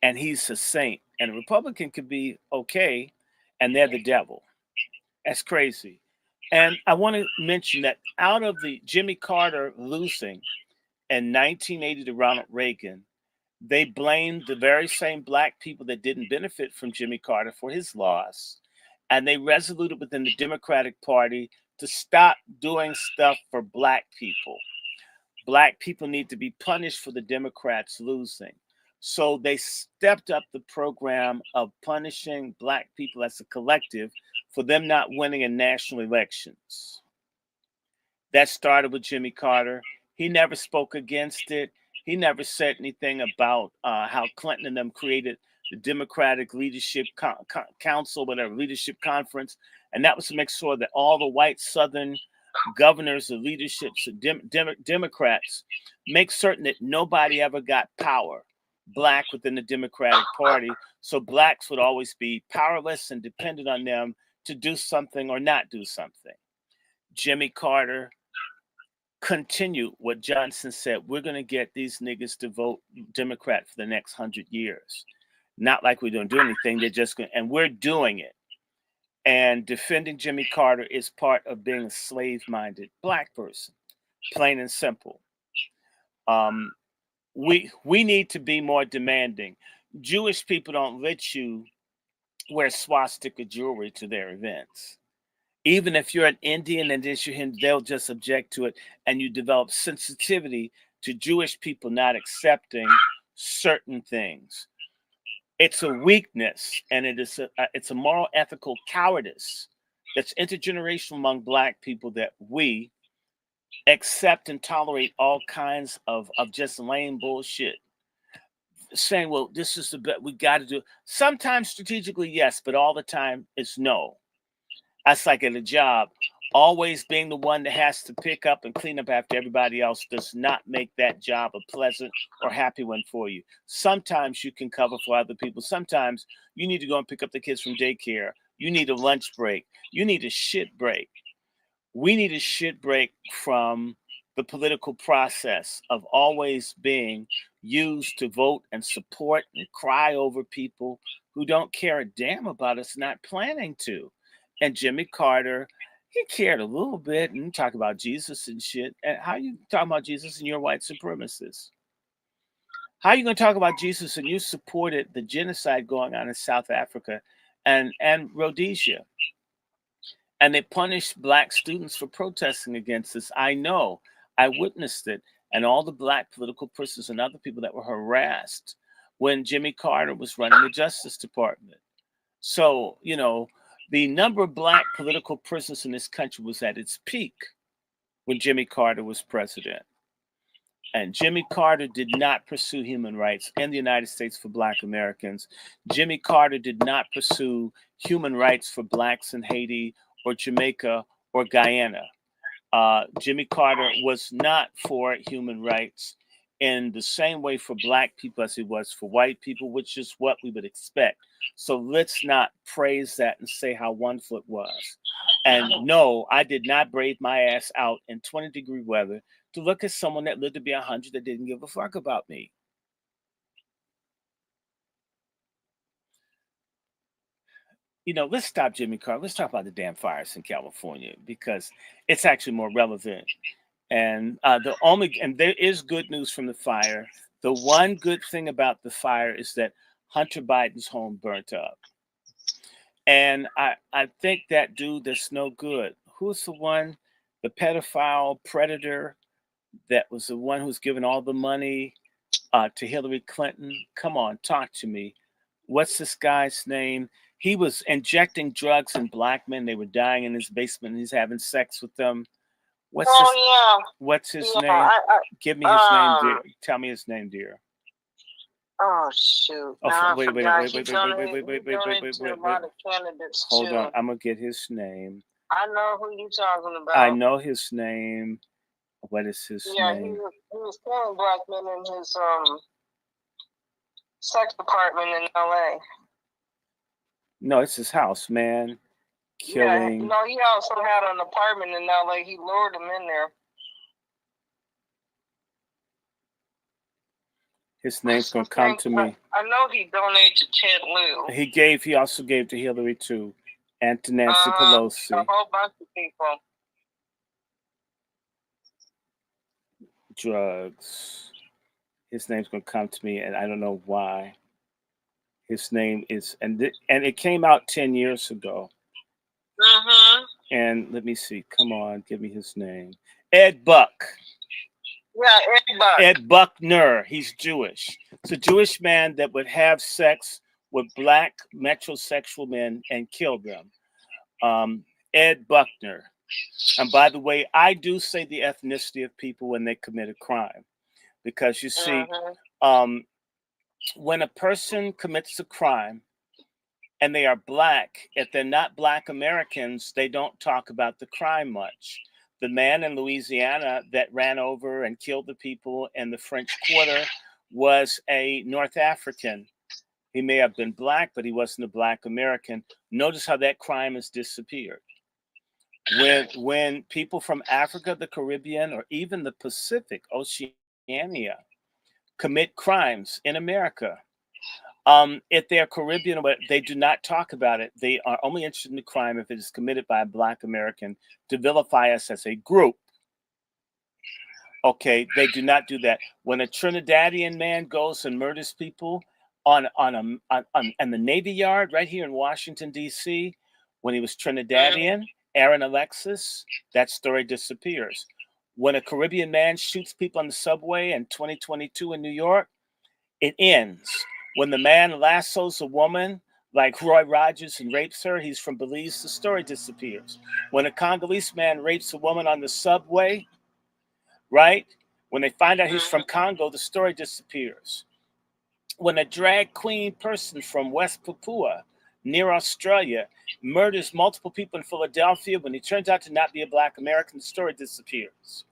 and he's a saint, and a Republican could be okay, and they're the devil. That's crazy. And I want to mention that out of the Jimmy Carter losing in 1980 to Ronald Reagan, they blamed the very same black people that didn't benefit from Jimmy Carter for his loss. And they resoluted within the Democratic Party to stop doing stuff for black people. Black people need to be punished for the Democrats losing. So they stepped up the program of punishing black people as a collective for them not winning in national elections. That started with Jimmy Carter. He never spoke against it. He never said anything about how Clinton and them created the Democratic Leadership Council, whatever, Leadership Conference. And that was to make sure that all the white Southern governors or leaderships, Democrats, make certain that nobody ever got power, black, within the Democratic Party. So blacks would always be powerless and dependent on them to do something or not do something. Jimmy Carter continued what Johnson said: we're going to get these niggas to vote Democrat for the next 100 years. Not like we don't do anything, they're just going, and we're doing it. And defending Jimmy Carter is part of being a slave-minded black person, plain and simple. We need to be more demanding. Jewish people don't let you wear swastika jewelry to their events. Even if you're an Indian and it's your Hindu, they'll just object to it, and you develop sensitivity to Jewish people not accepting certain things. It's a weakness, and it's a moral, ethical cowardice that's intergenerational among black people, that we accept and tolerate all kinds of just lame bullshit. Saying, well, this is the best, we got to do. Sometimes strategically, yes, but all the time it's no. That's like at a job. Always being the one that has to pick up and clean up after everybody else does not make that job a pleasant or happy one for you. Sometimes you can cover for other people. Sometimes you need to go and pick up the kids from daycare. You need a lunch break. You need a shit break. We need a shit break from the political process of always being used to vote and support and cry over people who don't care a damn about us not planning to. And Jimmy Carter, he cared a little bit, and talk about Jesus and shit. And how you talking about Jesus and you're white supremacists? How are you going to talk about Jesus and you supported the genocide going on in South Africa and Rhodesia? And they punished black students for protesting against this. I know, I witnessed it, and all the black political prisoners and other people that were harassed when Jimmy Carter was running the Justice Department. So, you know, the number of black political prisoners in this country was at its peak when Jimmy Carter was president. And Jimmy Carter did not pursue human rights in the United States for black Americans. Jimmy Carter did not pursue human rights for blacks in Haiti or Jamaica or Guyana. Jimmy Carter was not for human rights in the same way for black people as he was for white people, which is what we would expect. So let's not praise that and say how wonderful it was. And no, I did not brave my ass out in 20-degree weather to look at someone that lived to be 100 that didn't give a fuck about me. You know, let's stop Jimmy Carter. Let's talk about the damn fires in California, because it's actually more relevant. And there is good news from the fire. The one good thing about the fire is that Hunter Biden's home burnt up. And I think that dude that's no good. Who's the one, the pedophile predator that was the one who's given all the money to Hillary Clinton? Come on, talk to me. What's this guy's name? He was injecting drugs in black men. They were dying in his basement, and he's having sex with them. What's his name? Give me his name, dear. Tell me his name, dear. Oh shoot! Oh, wait. Hold on, I'm gonna get his name. I know who you're talking about. I know his name. What is his Yeah, name? he was killing black men in his sex department in LA. No, it's his house, man. Killing. Yeah, no, he also had an apartment in LA. He lured them in there. His name's gonna come to me. I know he donated to Ted Lieu. He also gave to Hillary too, and to Nancy Pelosi. A whole bunch of people. Drugs. His name's gonna come to me, and I don't know why. His name is, and it came out 10 years ago. Mm-hmm. And let me see. Come on, give me his name. Ed Buck. Yeah, Ed Buck. Ed Buckner. He's Jewish. It's a Jewish man that would have sex with black metrosexual men and kill them. Ed Buckner. And by the way, I do say the ethnicity of people when they commit a crime, because you see, when a person commits a crime and they are black, if they're not black Americans, they don't talk about the crime much. The man in Louisiana that ran over and killed the people in the French Quarter was a North African. He may have been black, but he wasn't a black American. Notice how that crime has disappeared. When people from Africa, the Caribbean, or even the Pacific, Oceania, commit crimes in America, if they are Caribbean, but they do not talk about it. They are only interested in the crime if it is committed by a black American, to vilify us as a group. Okay, they do not do that. When a Trinidadian man goes and murders people on the Navy Yard right here in Washington, D.C., when he was Trinidadian, Aaron Alexis, that story disappears. When a Caribbean man shoots people on the subway in 2022 in New York, it ends. When the man lassos a woman like Roy Rogers and rapes her, he's from Belize, the story disappears. When a Congolese man rapes a woman on the subway, right? When they find out he's from Congo, the story disappears. When a drag queen person from West Papua, near Australia, murders multiple people in Philadelphia, when he turns out to not be a black American, the story disappears.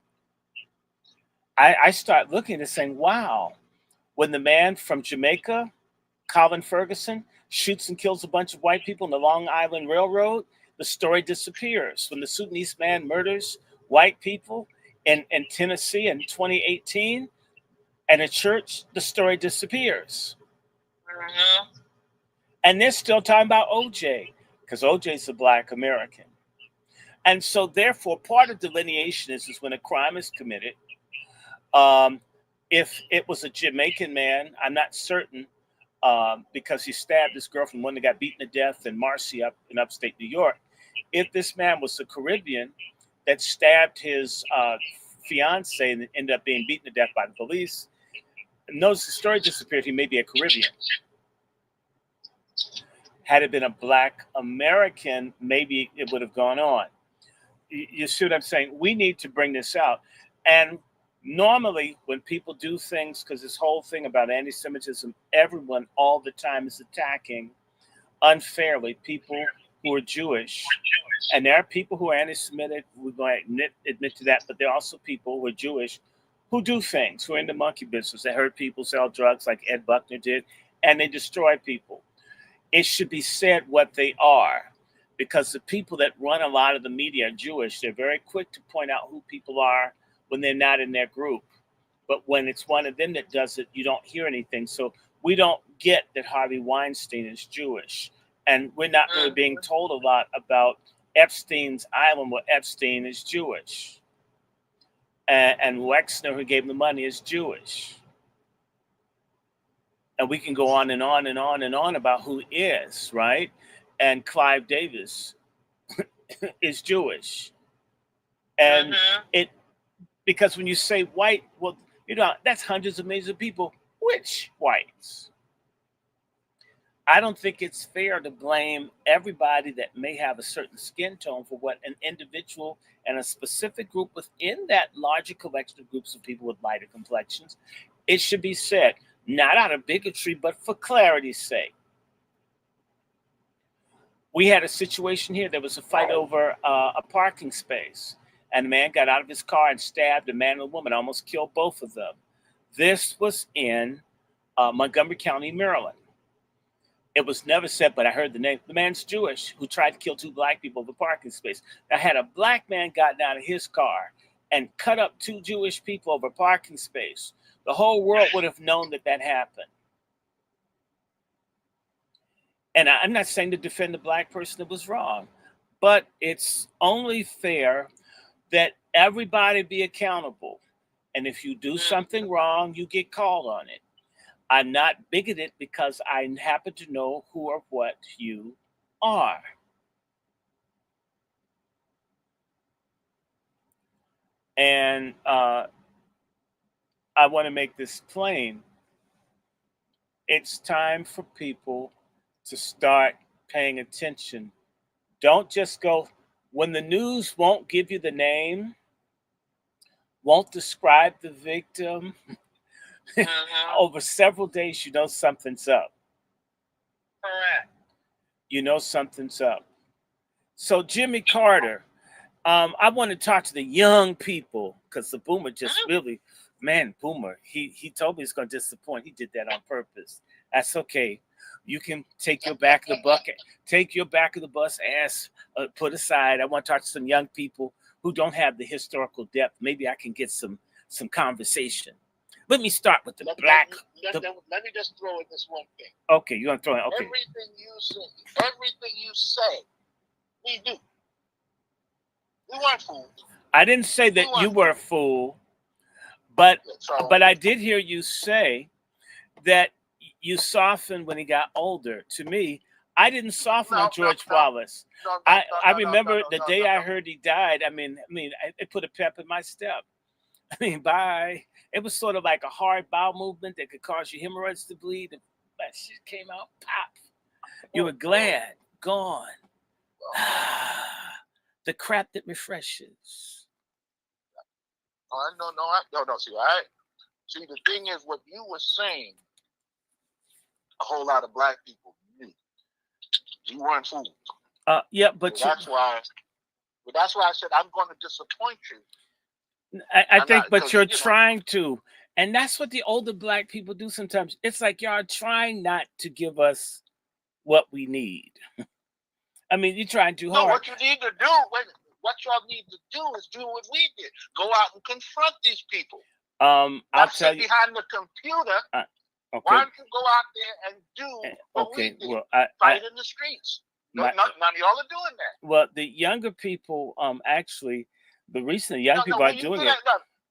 I start looking at this saying, wow. When the man from Jamaica, Colin Ferguson, shoots and kills a bunch of white people in the Long Island Railroad, the story disappears. When the Sudanese man murders white people in Tennessee in 2018 at a church, the story disappears. And they're still talking about OJ, because OJ's a black American. And so therefore, part of delineation is when a crime is committed. If it was a Jamaican man, I'm not certain, because he stabbed his girlfriend, one that got beaten to death in Marcy up in upstate New York. If this man was a Caribbean that stabbed his fiance and ended up being beaten to death by the police, notice the story disappeared. He may be a Caribbean. Had it been a black American, maybe it would have gone on. You see what I'm saying? We need to bring this out. And normally when people do things, because this whole thing about anti-Semitism, everyone all the time is attacking unfairly people who are Jewish. And there are people who are anti-Semitic, we're going to admit to that, but there are also people who are Jewish who do things, who are in the monkey business. They hurt people, sell drugs like Ed Buckner did, and they destroy people. It should be said what they are, because the people that run a lot of the media are Jewish. They're very quick to point out who people are when they're not in their group. But when it's one of them that does it, you don't hear anything. So we don't get that Harvey Weinstein is Jewish. And we're not really being told a lot about Epstein's Island, where Epstein is Jewish. And Wexner, who gave him the money, is Jewish. And we can go on and on and on and on about who is, right? And Clive Davis is Jewish. And because when you say white, well, that's hundreds of millions of people. Which whites? I don't think it's fair to blame everybody that may have a certain skin tone for what an individual and a specific group within that larger collection of groups of people with lighter complexions. It should be said, not out of bigotry, but for clarity's sake. We had a situation here. There was a fight over a parking space. and the man got out of his car and stabbed a man and a woman, almost killed both of them. This was in Montgomery County, Maryland. It was never said, but I heard the name. The man's Jewish, who tried to kill two black people over parking space. Now, had a black man gotten out of his car and cut up two Jewish people over parking space, the whole world would have known that that happened. And I'm not saying to defend the black person that was wrong, but it's only fair that everybody be accountable. And if you do something wrong, you get called on it. I'm not bigoted because I happen to know who or what you are. And I want to make this plain. It's time for people to start paying attention. Don't just go, when the news won't give you the name, won't describe the victim, over several days, you know something's up. Correct. You know something's up. So Jimmy Carter, I want to talk to the young people because the boomer just really, man, boomer, he told me he's going to disappoint. He did that on purpose. That's okay. You can take your back of the bucket, take your back of the bus ass put aside. I want to talk to some young people who don't have the historical depth. Maybe I can get some conversation. Let me start with the black. Let me just throw in this one thing. Okay, you want to throw in? Okay. Everything you say, we do. We weren't fools. I didn't say that you were a fool, but I did hear you say that you softened when he got older. To me, I didn't soften on George Wallace. I remember the day I heard he died. I mean, it put a pep in my step. I mean, bye. It was sort of like a hard bowel movement that could cause your hemorrhoids to bleed. And that shit came out, pop. You were glad, gone. The crap that refreshes. No. See, the thing is, what you were saying, a whole lot of black people knew. You weren't fooled. Yeah, but that's why I said I'm going to disappoint you. I think, but you're trying to, and that's what the older black people do sometimes. It's like y'all trying not to give us what we need. I mean, you're trying too hard. No, what you need to do, what y'all need to do is do what we did. Go out and confront these people. I'll tell you. Behind the computer. Okay. Why don't you go out there and do what we did? Well, fight in the streets. None of y'all are doing that. Well, the younger people, actually. The reason the young people are doing it,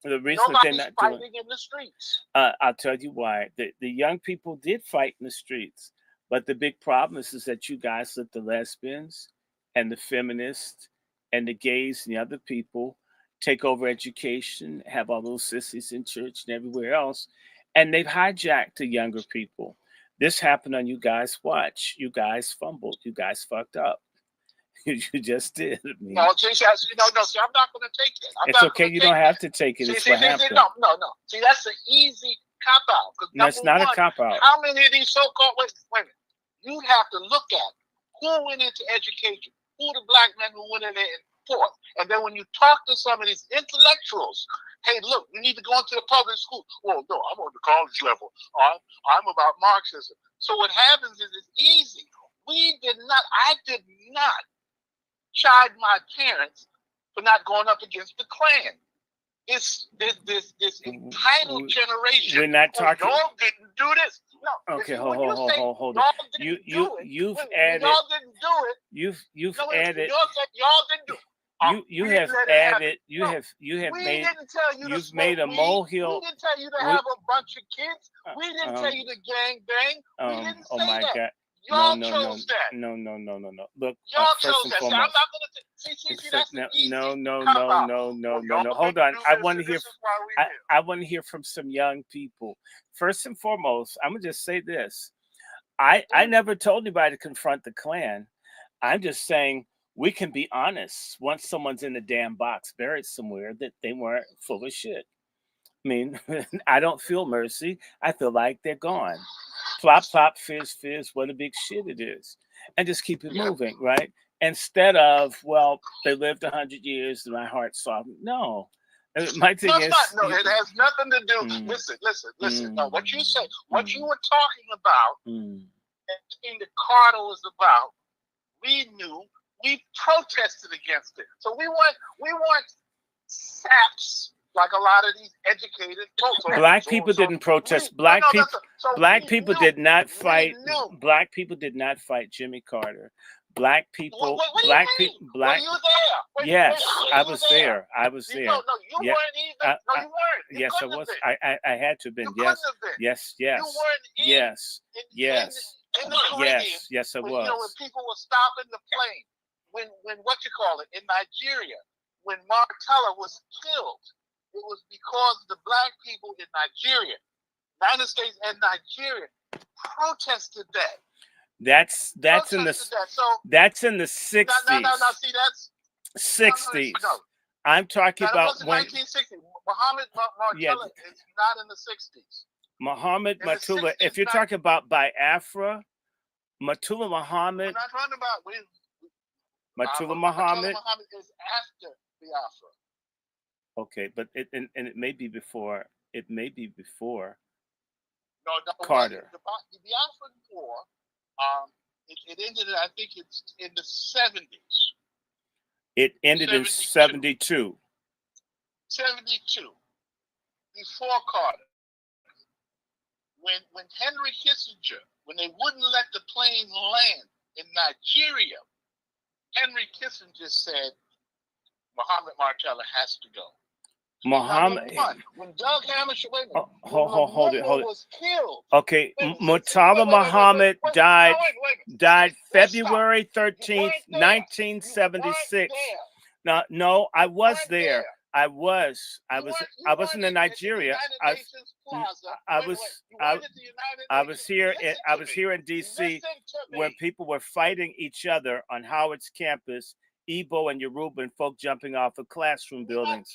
the reason they're not doing it in the streets. I'll tell you why. The young people did fight in the streets, but the big problem is that you guys let the lesbians and the feminists and the gays and the other people take over education, have all those sissies in church and everywhere else, and they've hijacked the younger people. This happened on You Guys Watch. You guys fumbled. You guys fucked up. You just did. No, see, I'm not going to take it. It's okay. You don't have to take it. It's what happened. No. See, that's an easy cop-out. No, it's not a cop-out. How many of these so-called... Wait a minute. You have to look at who went into education, who the black men who went in there and fought. And then when you talk to some of these intellectuals, hey, look, you need to go into the public school. Well, no, I'm on the college level. I'm about Marxism. So what happens is it's easy. I did not chide my parents for not going up against the Klan. This entitled generation. We're not talking. Y'all didn't do this. No. Okay, hold on. You've added. Y'all didn't do it. You've added. Y'all didn't do it. You have added. You've made a molehill. We didn't tell you to have a bunch of kids. We didn't tell you to gang bang. We didn't say that. God. Y'all chose that. No. Look, y'all chose that. So I'm not going to see. That's no. Hold on. I want to hear from some young people. First and foremost, I'm gonna just say this. I never told anybody to confront the Klan. I'm just saying we can be honest. Once someone's in a damn box buried somewhere, that they weren't full of shit. I mean, I don't feel mercy. I feel like they're gone. Plop, plop, fizz, fizz, what a big shit it is. And just keep it moving, right? instead of, well, they lived 100 years and my heart softened. No. My thing No, is, it's not. No, it has nothing to do. Listen. No, what you say, what you were talking about, everything that Carter was about, we knew. We protested against it. So we weren't saps like a lot of these educated folks. Black people didn't protest. Black people did not fight. Black people did not fight Jimmy Carter. Black people. Black people. Were you there? Yes, I was there. I was there. No, you weren't either. No, you weren't. Yes, I was. I had to have been. Yes. Yes. Yes. You weren't yes. Yes. In the Caribbean, yes, I was. You know, when people were stopping the plane, when what you call it, in Nigeria, when Martella was killed, it was because the black people in Nigeria, United States and Nigeria, protested that. That's in the 60s. No. See, that's 60s. No. I'm talking about when 1960. Muhammad Martella is not in the 60s. Muhammad Matula. If you're talking about Biafra, Matula Muhammad. We're not talking about Matula Muhammad. Matula Muhammad is after Biafra. Okay, but it may be before. It may be before. No, Carter. The Biafran War. It ended. I think it's in the 70s. It ended in 72. 72. Before Carter. When Henry Kissinger, when they wouldn't let the plane land in Nigeria, Henry Kissinger said Muhammad Martella has to go. Muhammad. When Doug Hammarskjöld hold it. was killed. Okay, Murtala Muhammad died February 13th, 1976. No, I was there. I wasn't in Nigeria. I was here in DC where people were fighting each other on Howard's campus, Igbo and Yoruba and folk jumping off of classroom buildings.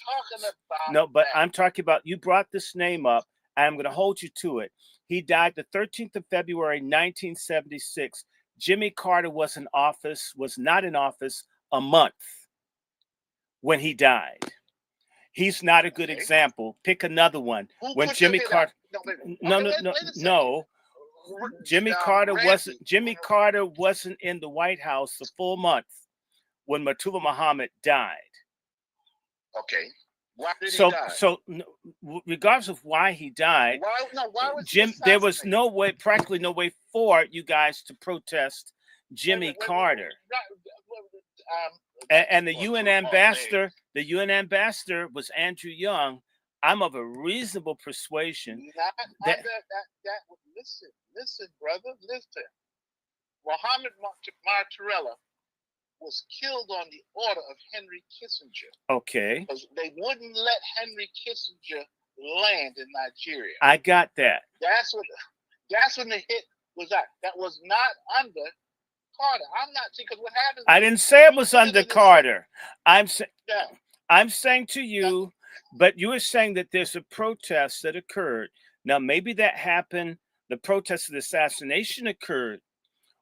No, but I'm talking about, you brought this name up, and I'm going to hold you to it. He died the 13th of February, 1976. Jimmy Carter was not in office a month when he died. He's not a good example. Pick another one. When Jimmy Carter, no. Jimmy Carter wasn't in the White House a full month when Matula Muhammad died. Okay. Why did he die? So regardless of why he died, there was practically no way for you guys to protest Jimmy Carter. And the UN ambassador, was Andrew Young. I'm of a reasonable persuasion. Listen, brother, listen. Muhammad Martella was killed on the order of Henry Kissinger. Okay. Because they wouldn't let Henry Kissinger land in Nigeria. I got that. That's when the hit was at. That was not under Carter. I'm not saying, because what happened. I didn't say it was under Carter. I'm saying to you, but you were saying that there's a protest that occurred. Now maybe that happened. The protest of the assassination occurred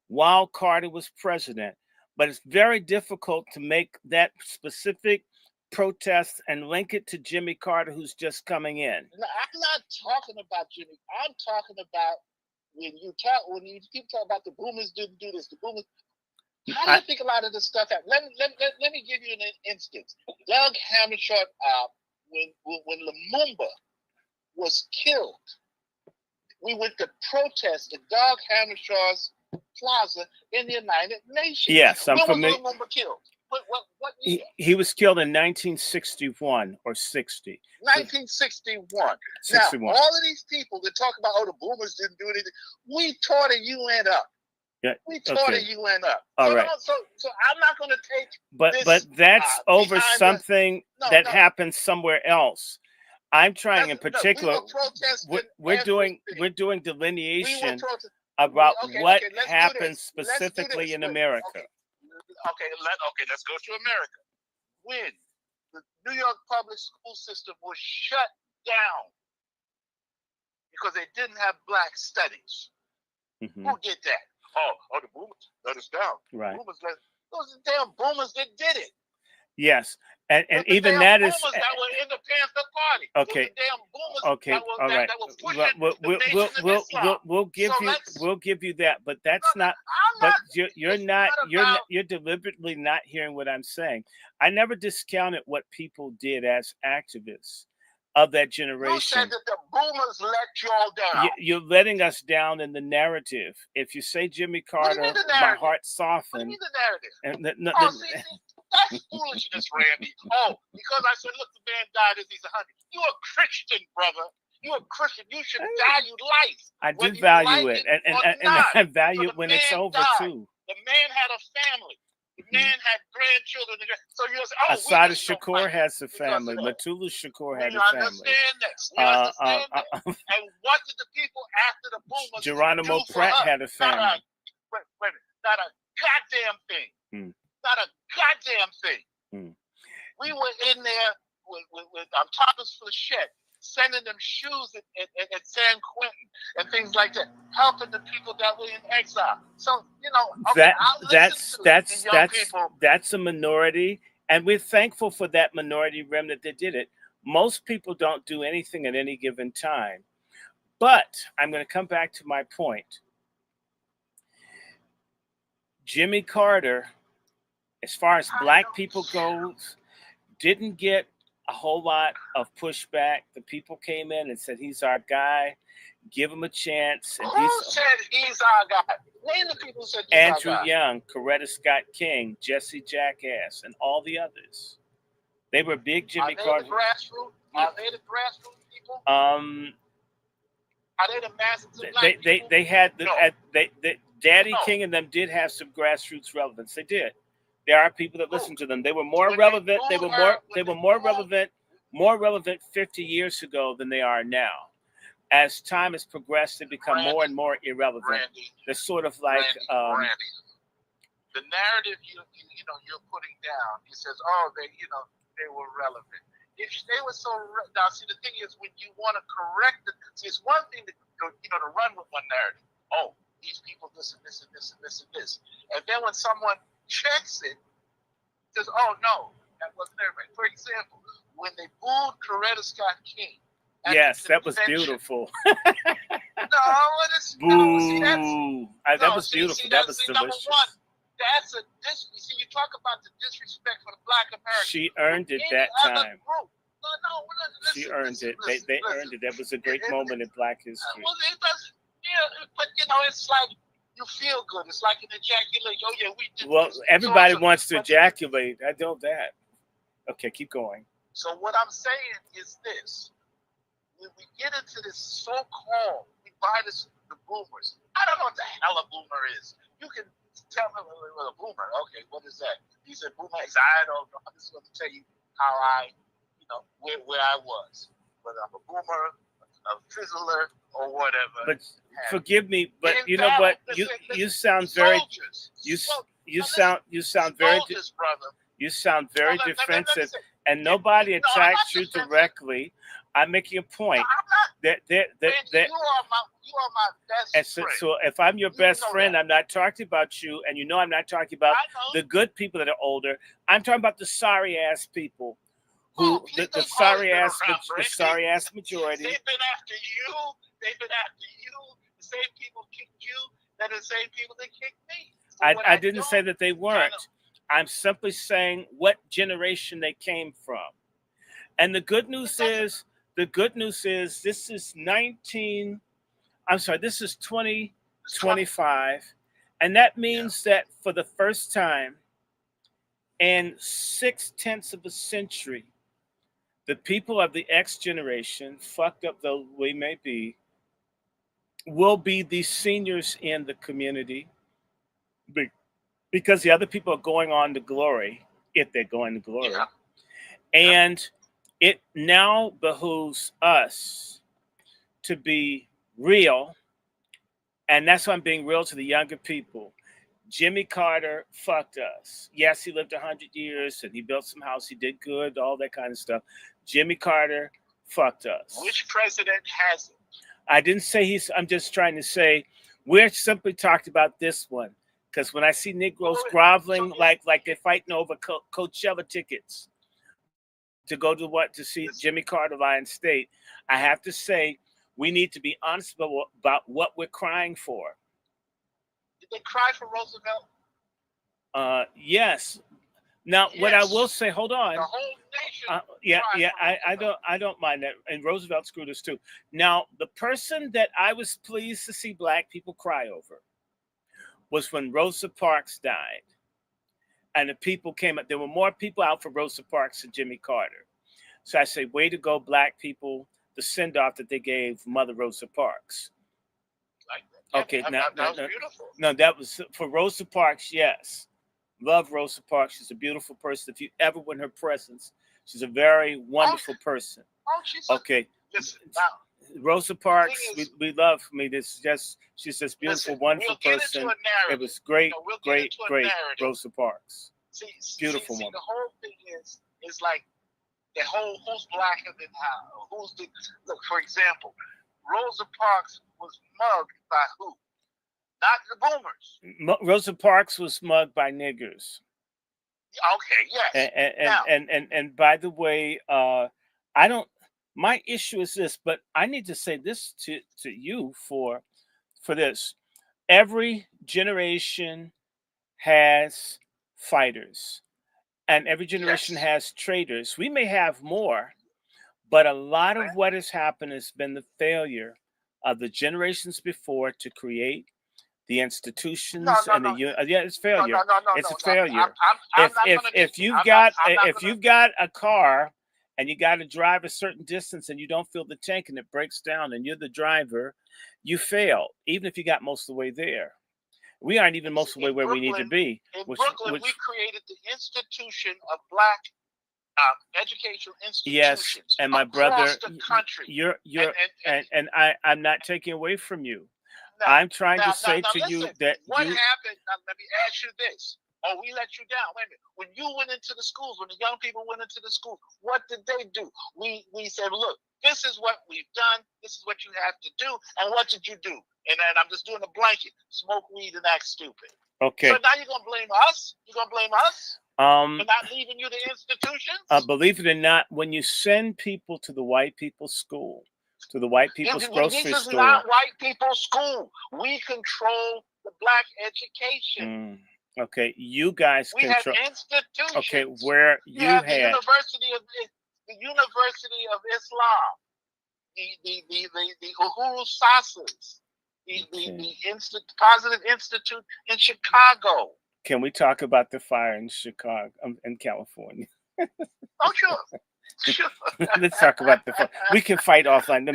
while Carter was president, but it's very difficult to make that specific protest and link it to Jimmy Carter, who's just coming in. No, I'm not talking about Jimmy. I'm talking about when people talk about the boomers didn't do this, the boomers. How do you think a lot of this stuff happened? Let me give you an instance. Doug Hammarskjöld, when Lumumba was killed, we went to protest at Doug Hammarskjöld's Plaza in the United Nations. Yes, I'm familiar. When was Lumumba killed? What year? He was killed in 1961 or 60. 1961. 61. Now, all of these people that talk about, the boomers didn't do anything, we tore the UN up. Yeah, we tore the UN up. All right. So I'm not going to take. But that's over something that happened somewhere else. I'm trying in particular. We're doing delineation about what happened specifically in America. Okay, let's go to America. When the New York public school system was shut down because they didn't have black studies. Mm-hmm. Who did that? The boomers let us down. Right. Boomers Those are the damn boomers that did it. Yes. And Those the even damn that is boomers that were in the Panther Party. okay. Those the damn boomers Okay, that were, all right. that were pushing the Nation of Islam. We'll give you that, but that's No, not. I'm But not. you're It's not. not about. You're deliberately not hearing what I'm saying. I never discounted what people did as activists of that You generation. said that the boomers let y'all down. You're letting us down in the narrative. If you say Jimmy What do you Carter, mean the my narrative? heart What do you softened. mean the narrative? And Oh, see, that's foolishness, Randy. Oh, because I said, look, the man died as he's 100. You a Christian, brother. You a Christian. You should value life. I do you value like it, and not. I value So it when the it's man over died. too. The man had a family. The man had grandchildren. So you're saying, oh, Asada we just don't Shakur like has a because family. of that. Matula Shakur We had a family. understand that. We understand that. And what did the people after the boomers Geronimo do for Pratt us? had a family. Wait a minute. Not a goddamn thing. Hmm. Not a goddamn thing. Hmm. We were in there with Thomas Flechette, sending them shoes at San Quentin and things like that, helping the people that were in exile. So, you know, okay, that's a minority, and we're thankful for that minority remnant that did it. Most people don't do anything at any given time. But I'm going to come back to my point. Jimmy Carter, as far as black people goes, didn't get a whole lot of pushback. The people came in and said, he's our guy. Give him a chance. And who said he's our guy? Name the people who said he's Andrew our guy. Young, Coretta Scott King, Jesse Jackass, and all the others. They were big Jimmy Carter. Are they the grassroots people? Are they the masses of black people? They had Daddy No. King and them did have some grassroots relevance. They did. There are people that listen to them. They were more relevant. They were more relevant 50 years ago than they are now. As time has progressed, they become more and more irrelevant. Randy, They're sort of like Randy. The narrative you're putting down. He says, oh, they were relevant. If they were so now, see, the thing is, when you want to correct it, see, it's one thing to run with one narrative. Oh, these people, this and this and this and this and this, and then when someone checks it, says, oh no, that wasn't everybody. For example, when they booed Coretta Scott King. Yes, that was beautiful. That was beautiful. That was delicious. Number one, you talk about the disrespect for the black American. She earned it that time. She earned it. They earned it. That was a great moment in Black history. Well, it does, but it's like you feel good. It's like an ejaculation. Oh yeah, we did. Well, this. everybody wants to ejaculate. I know that. Okay, keep going. So what I'm saying is this: when we get into this so-called, we buy the boomers. I don't know what the hell a boomer is. You can tell me what a boomer. Okay, what is that? He said boomer. I don't know. I'm just going to tell you how where I was. Whether I'm a boomer, a fizzler, or whatever. But forgive me, but you know what? You sound very defensive, and nobody attacks you directly. I'm making a point that you are my best friend. So if I'm your best friend, I'm not talking about you, and I'm not talking about the good people that are older. I'm talking about the sorry ass people. The sorry ass majority. They've been after you. The same people kicked you. They're the same people that kicked me. So I didn't say that they weren't. I'm simply saying what generation they came from. And the good news is this is 2025. And that means that for the first time in 6/10 of a century, the people of the X generation, fucked up though we may be, will be the seniors in the community because the other people are going on to glory, if they're going to glory. Yeah. And it now behooves us to be real, and that's why I'm being real to the younger people. Jimmy Carter fucked us. Yes, he lived 100 years, and he built some house. He did good, all that kind of stuff. Jimmy Carter fucked us. Which president hasn't? I didn't say I'm just trying to say we're simply talked about this one. Because when I see Negroes groveling like they're fighting over Coachella tickets to go to see Jimmy Carter Lion State, I have to say we need to be honest about what we're crying for. Did they cry for Roosevelt? Yes. Now, Yes. what I will say, hold on. The whole nation. I don't mind that, and Roosevelt screwed us too. Now, the person that I was pleased to see black people cry over was when Rosa Parks died, and the people came up. There were more people out for Rosa Parks than Jimmy Carter. So I say, way to go, black people! The send off that they gave Mother Rosa Parks. Like that. Okay, that was beautiful. No, that was for Rosa Parks. Yes. Love Rosa Parks. She's a beautiful person. If you ever were in her presence, she's a very wonderful person. Oh, she's okay. Listen, Rosa Parks, we love. I mean, she's this beautiful, wonderful person. It was great, great. Rosa Parks. Beautiful woman. The whole thing is like the whole who's blacker than how? Who's the look? For example, Rosa Parks was mugged by who? Not the boomers. Rosa Parks was mugged by niggers. Okay, yes. And by the way, I don't. My issue is this, but I need to say this to you for this. Every generation has fighters, and every generation has traitors. We may have more, but a lot of what has happened has been the failure of the generations before to create the institutions it's failure. It's a failure. If you've got a car and you got to drive a certain distance and you don't fill the tank and it breaks down and you're the driver, you fail. Even if you got most of the way there, we aren't even most of the way where we need to be. In Brooklyn, we created the institution of black educational institutions. Yes, and my brother, the country. I'm not taking away from you. I'm trying to say to you that what happened. Now, let me ask you this. Oh, we let you down. Wait a minute. When you went into the schools, when the young people went into the schools, what did they do? We said, look, this is what we've done. This is what you have to do. And what did you do? And then I'm just doing a blanket. Smoke weed and act stupid. Okay. So now you're going to blame us? You're going to blame us? For not leaving you the institutions? Believe it or not, when you send people to the white people's school, to the white people's grocery store. This is not white people's school. We control the black education. Okay, you guys control. We have institutions. Okay, where you have had the University of Islam, the Uhuru Sasas, the Positive Institute in Chicago. Can we talk about the fire in Chicago, in California? Oh, sure. Sure. Let's talk about the fire. We can fight offline. I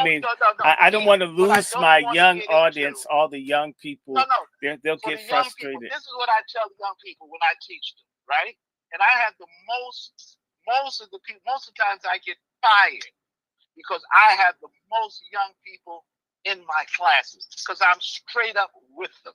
mean, I don't want to lose my young audience, all the young people. They'll get frustrated. People, this is what I tell the young people when I teach them, right? And I have the most of the times I get fired because I have the most young people in my classes because I'm straight up with them.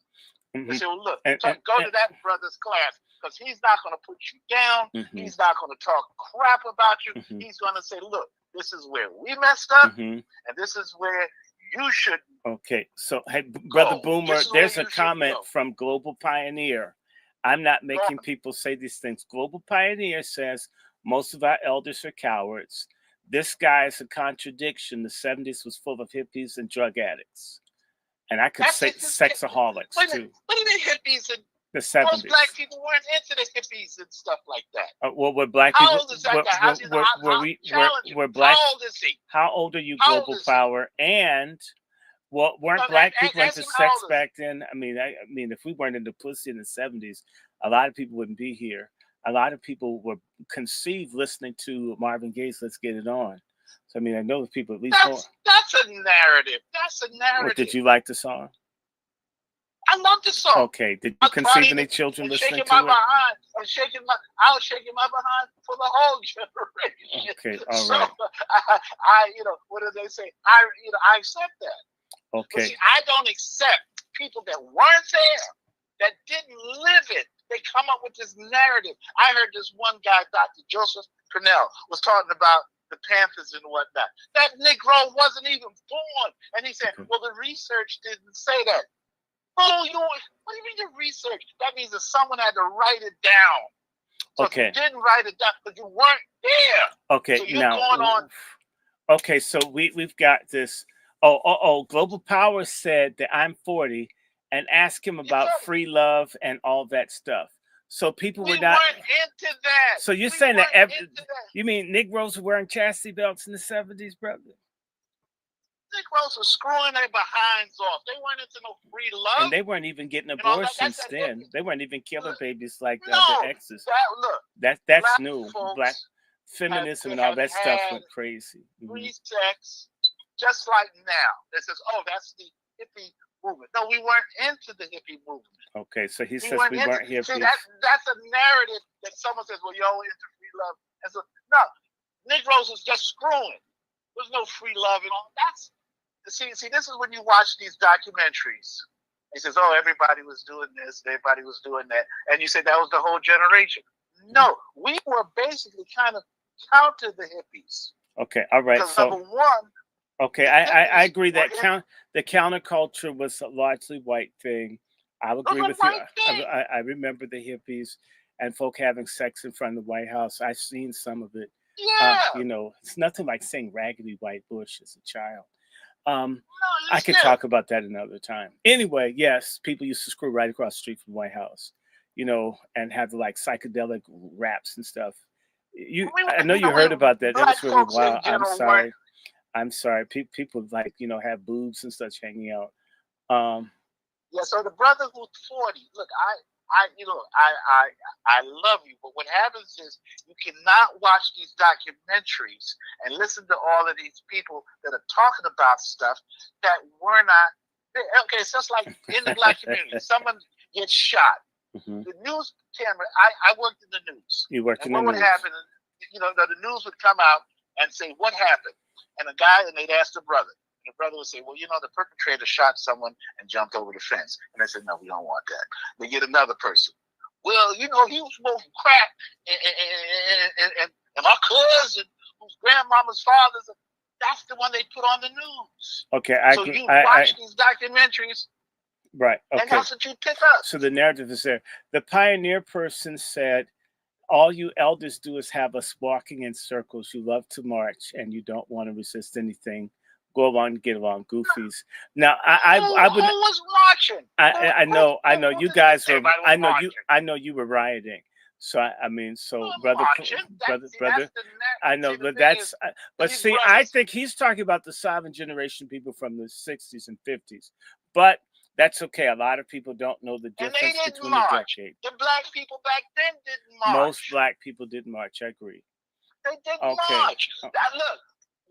They say, well, look, go to that brother's class because he's not going to put you down. He's not going to talk crap about you. He's going to say, look, this is where we messed up, and this is where you should. Okay, so hey, Brother Boomer, there's a comment from Global Pioneer. I'm not making people say these things. Global Pioneer says most of our elders are cowards. This guy is a contradiction. The 70s was full of hippies and drug addicts. And I could say sexaholics too. What do you mean hippies and the 70s? Most black people weren't into the hippies and stuff like that. Well, were black people? How old is that guy? Were black? How old is he? How old are you, Global Power? And weren't black people into sex back then? I mean, if we weren't into pussy in the 70s, a lot of people wouldn't be here. A lot of people were conceived listening to Marvin Gaye's "Let's Get It On." So I mean, I know the people at least. That's a narrative. That's a narrative. Did you like the song? I love the song. Okay. Did you conceive any children listening to it? I was shaking my behind for the whole generation. Okay. All right. I what do they say? I accept that. Okay. But see, I don't accept people that weren't there, that didn't live it. They come up with this narrative. I heard this one guy, Dr. Joseph Cornell, was talking about the Panthers and whatnot. That Negro wasn't even born. And he said, well, the research didn't say that. Oh, what do you mean your research? That means that someone had to write it down. So Okay. if you didn't write it down, but you weren't there. Okay, So you're now, going on. okay, so we've got this. Oh, Global Power said that I'm 40 and ask him about free love and all that stuff. So people We were not weren't into that. So you're We saying that weren't into that. you mean Negroes were wearing chastity belts in the 70s, brother? Negroes were screwing their behinds off. They weren't into no free love. And they weren't even getting You know, abortions then. They weren't even killing babies like no, their exes. Look, That's new. Black feminism and all that stuff went crazy. Free sex, just like now. It says, oh, that's the hippie movement. No, we weren't into the hippie movement. Okay, so he says we weren't hippies. See, that's a narrative that someone says, well, y'all into free love. And so, no, Negroes was just screwing. There's no free love and all. See, this is when you watch these documentaries. He says, oh, everybody was doing this, everybody was doing that. And you say that was the whole generation. No, we were basically kind of counter the hippies. Okay, all right. So number one. Okay, I agree that the counterculture was a largely white thing. I agree with you. I remember the hippies and folk having sex in front of the White House. I've seen some of it. Yeah. You know, it's nothing like saying raggedy white bush as a child. No, I could talk about that another time. Anyway, yes, people used to screw right across the street from the White House, you know, and have like psychedelic raps and stuff. I know you heard about that. It was really wild. I'm sorry. People like, you know, have boobs and such hanging out. Yeah. So the brother who's 40, look, I love you, but what happens is you cannot watch these documentaries and listen to all of these people that are talking about stuff that were not. Okay, it's just like in the black community, someone gets shot. Mm-hmm. The news camera. I worked in the news. You worked in the news. What would happen? You know, the news would come out and say what happened, and they'd ask the brother. The brother would say, well, you know, the perpetrator shot someone and jumped over the fence. And they said, no, we don't want that. They get another person. Well, you know, he was smoking crack. And my cousin, whose grandmama's father's, that's the one they put on the news. Okay. So you watch these documentaries. Right. Okay. And that's what you pick up. So the narrative is there. The pioneer person said, all you elders do is have us walking in circles. You love to march and you don't want to resist anything. Go along and get along, goofies. Now, I would. Who was watching? I know. You guys were. I know you were rioting. So brother. I know, but that's. But see, I think he's talking about the silent generation people from the 60s and 50s. But that's okay. A lot of people don't know the difference between the decades. The black people back then didn't march. Most black people didn't march. I agree. They didn't march. Look.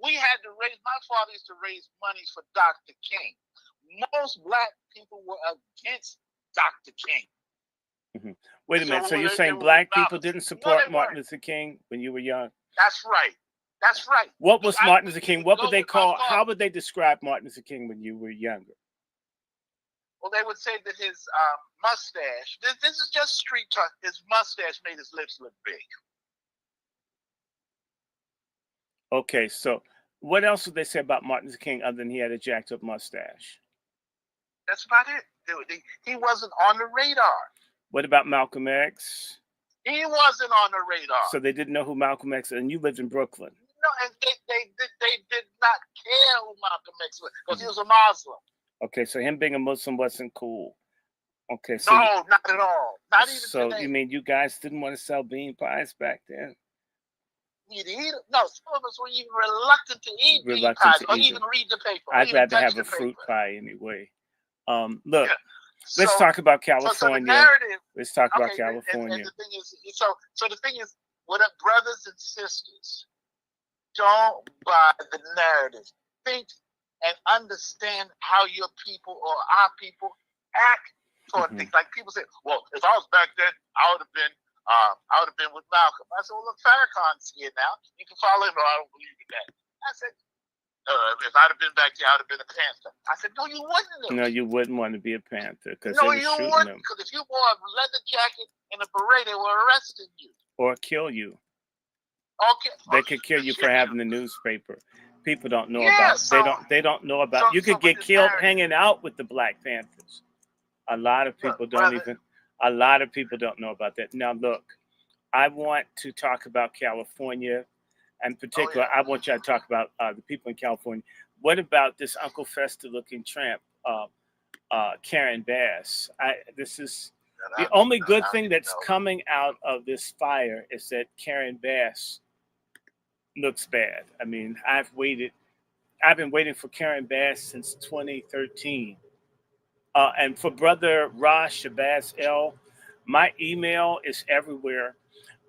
We had to my father used to raise money for Dr. King. Most black people were against Dr. King. Mm-hmm. Wait a minute. So you're saying black people didn't support Martin Luther King when you were young? That's right. What was Martin Luther King? What would they call, how would they describe Martin Luther King when you were younger? Well, they would say that his mustache, this is just street talk, his mustache made his lips look big. Okay, so what else would they say about Martin Luther King other than he had a jacked up mustache? That's about it. He wasn't on the radar. What about Malcolm X? He wasn't on the radar. So they didn't know who Malcolm X is, and you lived in Brooklyn. No, and they did not care who Malcolm X was because he was a Muslim. Okay, so him being a Muslim wasn't cool. Okay, so no, not at all. Not even so today. You mean you guys didn't want to sell bean pies back then? No, some of us were even reluctant to eat bean pies or even read the paper. I'd rather have a fruit pie anyway. Look, let's talk about California. Let's talk about California. And the thing is, so the thing is, what up, brothers and sisters, don't buy the narrative. Think and understand how your people or our people act toward things. Like people say, well, if I was back then, I would have been with Malcolm. I said, well, look, Farrakhan's here now. You can follow him, or I don't believe in that. I said, if I'd have been back there, I would have been a Panther. I said, no, you wouldn't have. No, you wouldn't want to be a Panther. No, you wouldn't, because if you wore a leather jacket and a beret, they were arresting you. Or kill you. Okay. They could kill you for having the newspaper. People don't know about. They don't know about. You could get killed hanging out with the Black Panthers. A lot of people don't even. A lot of people don't know about that. Now, look, I want to talk about California. In particular, I want you to talk about the people in California. What about this Uncle Fester looking tramp, Karen Bass? This is the only good thing that's coming out of this fire is that Karen Bass looks bad. I mean, I've been waiting for Karen Bass since 2013. And for Brother Rosh Shabazz L, my email is everywhere.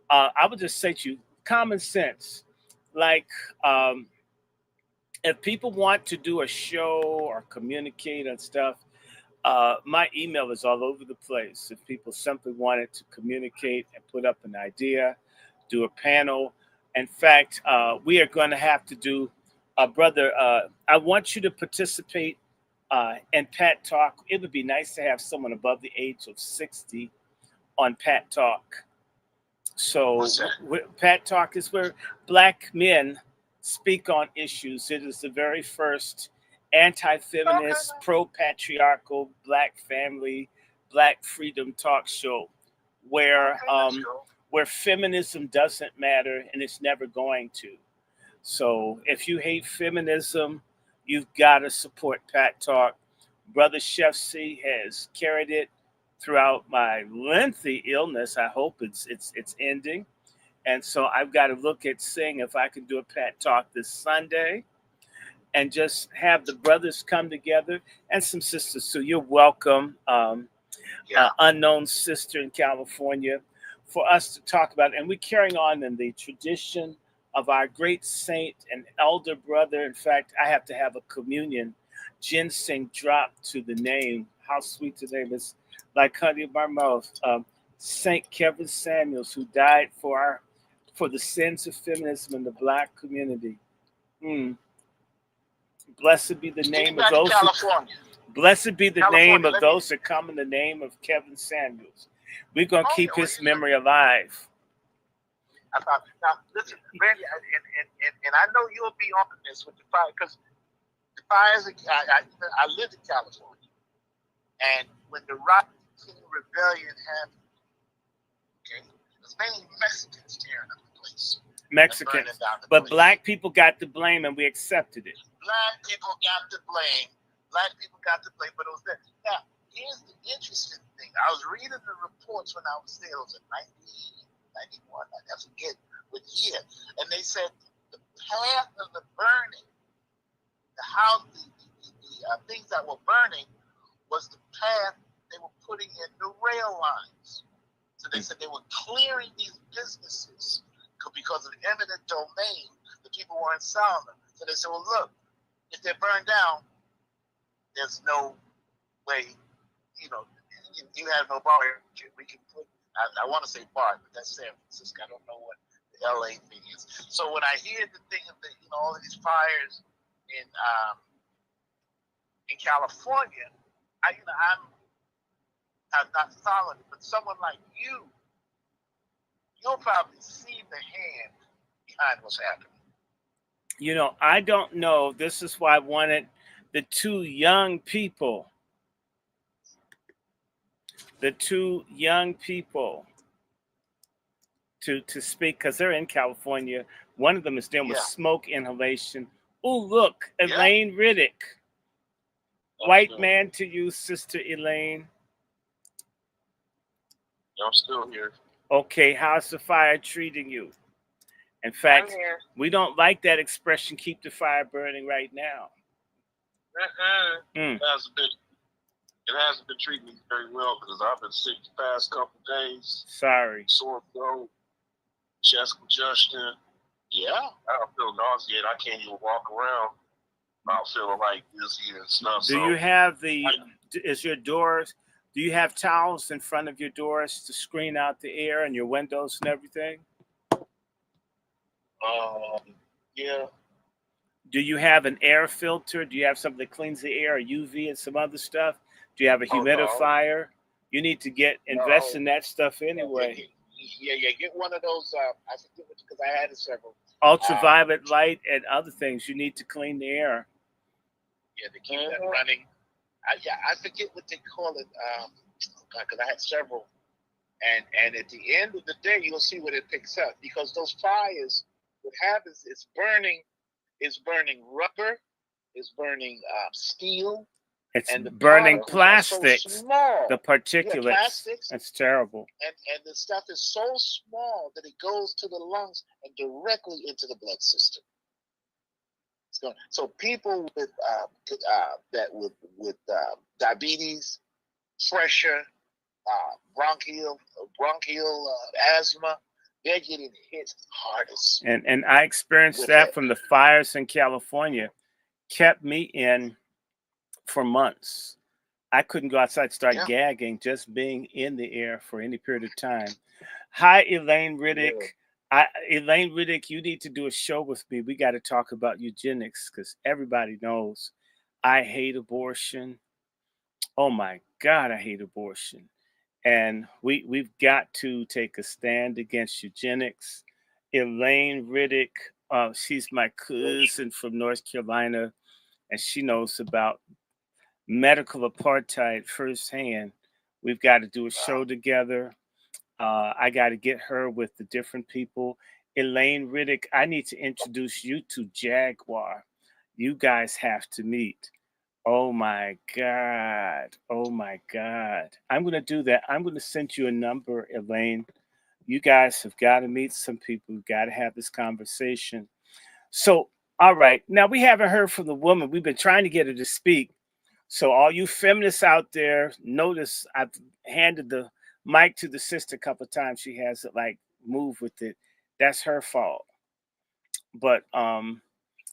I would just say to you, common sense. Like, if people want to do a show or communicate and stuff, my email is all over the place. If people simply wanted to communicate and put up an idea, do a panel. In fact, we are going to have to do, brother, I want you to participate in Pat Talk. It would be nice to have someone above the age of 60 on Pat Talk. So Pat Talk is where black men speak on issues. It is the very first anti-feminist, pro-patriarchal, black family, black freedom talk show where feminism doesn't matter and it's never going to. So if you hate feminism, you've got to support Pat Talk. Brother Chef C has carried it throughout my lengthy illness. I hope it's ending. And so I've got to look at seeing if I can do a Pat Talk this Sunday and just have the brothers come together and some sisters. So you're welcome, unknown sister in California, for us to talk about it. And we're carrying on in the tradition of our great saint and elder brother. In fact, I have to have a communion ginseng drop to the name. How sweet the name is, like honey in my mouth. Saint Kevin Samuels, who died for the sins of feminism in the black community. Blessed be the name of those. Blessed be the name of those that come in the name of Kevin Samuels. We're gonna keep his memory alive. Now, listen, Randy, and I know you'll be on this with the fire, because the fires. I lived in California, and when the Rock King Rebellion happened, okay, it was mainly Mexicans tearing up the place. Mexicans, but black people got the blame, and we accepted it. Black people got the blame. But it was there. Now, here's the interesting thing. I was reading the reports when I was there. It was in 1991. I forget what year. And they said the path of the burning, the things that were burning, was the path they were putting in the rail lines. So they said they were clearing these businesses because of eminent domain. The people weren't selling them. So they said, well, look, if they're burned down, there's no way, you have no bar. We can put, I want to say bar, but that's San Francisco. I don't know what the LA thing is. So when I hear the thing of all of these fires in California, I'm not following it, but someone like you'll probably see the hand behind what's happening. I don't know. This is why I wanted the two young people to speak, because they're in California. One of them is dealing with smoke inhalation. Oh, look, Elaine Riddick. White man to you, Sister Elaine. I'm still here. Okay, how's the fire treating you? In fact, we don't like that expression, keep the fire burning right now. It hasn't been treating me very well because I've been sick the past couple days. Sorry. Sore throat, chest congestion. Yeah. I don't feel nauseated. I can't even walk around without feeling like dizzy and stuff. Do you have do you have towels in front of your doors to screen out the air and your windows and everything? Yeah. Do you have an air filter? Do you have something that cleans the air, or UV and some other stuff? Do you have a humidifier? No. You need to invest in that stuff anyway. Yeah, get one of those. I forget because I had several. Ultraviolet light and other things. You need to clean the air. Yeah, to keep that running. I forget what they call it, because I had several. And at the end of the day, you'll see what it picks up, because those fires, what happens is burning rubber, it's burning steel. It's and the burning particles are so plastics, small. the particulates. Yeah, plastics. That's terrible. And the stuff is so small that it goes to the lungs and directly into the blood system. So people with diabetes, pressure, bronchial asthma, they're getting hit hardest. And I experienced that from the fires in California. Kept me in for months. I couldn't go outside, start gagging, just being in the air for any period of time. Hi, Elaine Riddick. Elaine Riddick, you need to do a show with me. We got to talk about eugenics, because everybody knows I hate abortion. Oh my God, I hate abortion. And we've got to take a stand against eugenics. Elaine Riddick, she's my cousin from North Carolina, and she knows about medical apartheid firsthand. We've got to do a show together. I got to get her with the different people. Elaine Riddick, I need to introduce you to Jaguar. You guys have to meet. Oh my God. Oh my God. I'm going to do that. I'm going to send you a number, Elaine. You guys have got to meet some people. We've got to have this conversation. So, all right. Now, we haven't heard from the woman. We've been trying to get her to speak. So all you feminists out there, notice I've handed the mic to the sister a couple of times. She has it like move with it. That's her fault. But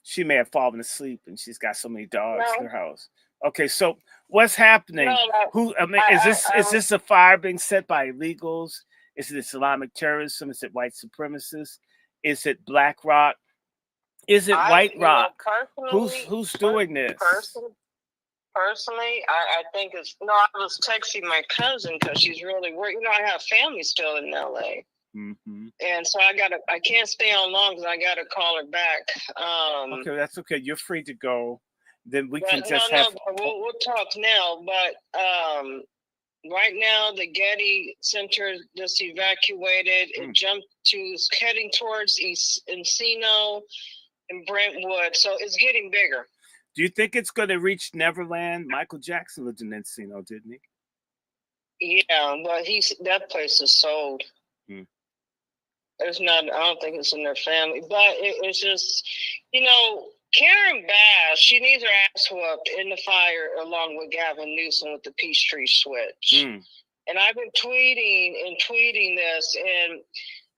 she may have fallen asleep, and she's got so many dogs in her house. Okay, so what's happening? Is this a fire being set by illegals? Is it Islamic terrorism? Is it white supremacists? Is it Black Rock? Is it White Rock? Who's doing this? Personally, I think it's I was texting my cousin because she's really worried. I have family still in LA. Mm-hmm. And so I can't stay on long because I got to call her back. Okay, that's okay. You're free to go. Then we'll talk now. But right now, the Getty Center just evacuated. It jumped to heading towards Encino and Brentwood. So it's getting bigger. Do you think it's going to reach Neverland? Michael Jackson lived in Encino, didn't he? Yeah, but that place is sold. It's not. I don't think it's in their family, but it's just, Karen Bass. She needs her ass whooped in the fire along with Gavin Newsom with the Peachtree Switch. And I've been tweeting this, and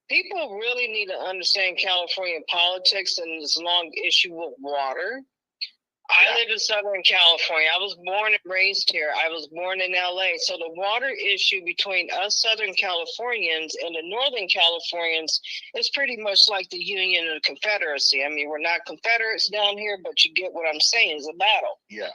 people really need to understand California politics and this long issue with water. I live in Southern California. I was born and raised here. I was born in LA. So the water issue between us Southern Californians and the Northern Californians is pretty much like the Union and the Confederacy. I mean, we're not Confederates down here, but you get what I'm saying. It's a battle. Yeah.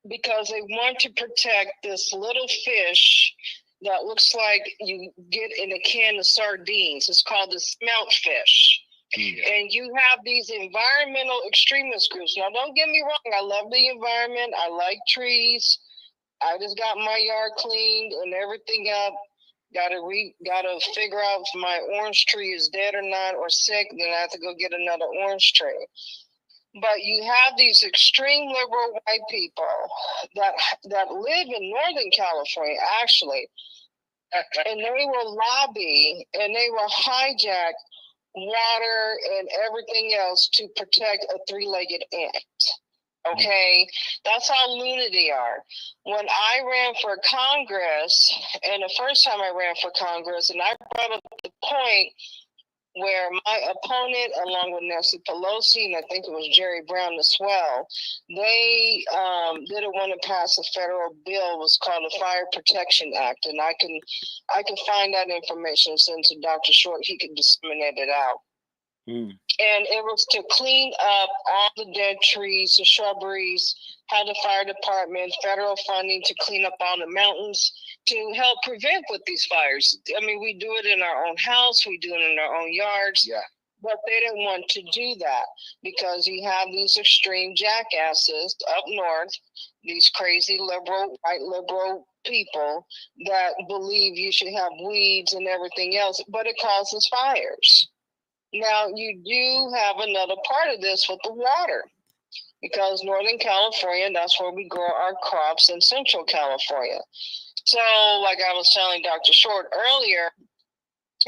Because they want to protect this little fish that looks like you get in a can of sardines. It's called the smelt fish. And you have these environmental extremist groups. Now, don't get me wrong. I love the environment. I like trees. I just got my yard cleaned and everything up. Got to figure out if my orange tree is dead or not or sick. Then I have to go get another orange tree. But you have these extreme liberal white people that live in Northern California, actually, and they will lobby and they will hijack water and everything else to protect a three-legged ant. Okay, that's how loony they are. When I ran for Congress, and the first time I ran for Congress, and I brought up the point where my opponent, along with Nancy Pelosi, and I think it was Jerry Brown as well, they didn't want to pass a federal bill. It was called the Fire Protection Act, and I can find that information, send to Dr. Short. He could disseminate it out. And it was to clean up all the dead trees, the shrubberies, have the fire department, federal funding to clean up all the mountains to help prevent with these fires. I mean, we do it in our own house, we do it in our own yards. Yeah. But they didn't want to do that because you have these extreme jackasses up north, these crazy liberal, white liberal people that believe you should have weeds and everything else, but it causes fires. Now, you do have another part of this with the water, because Northern California, that's where we grow our crops in Central California. So, like I was telling Dr. Short earlier,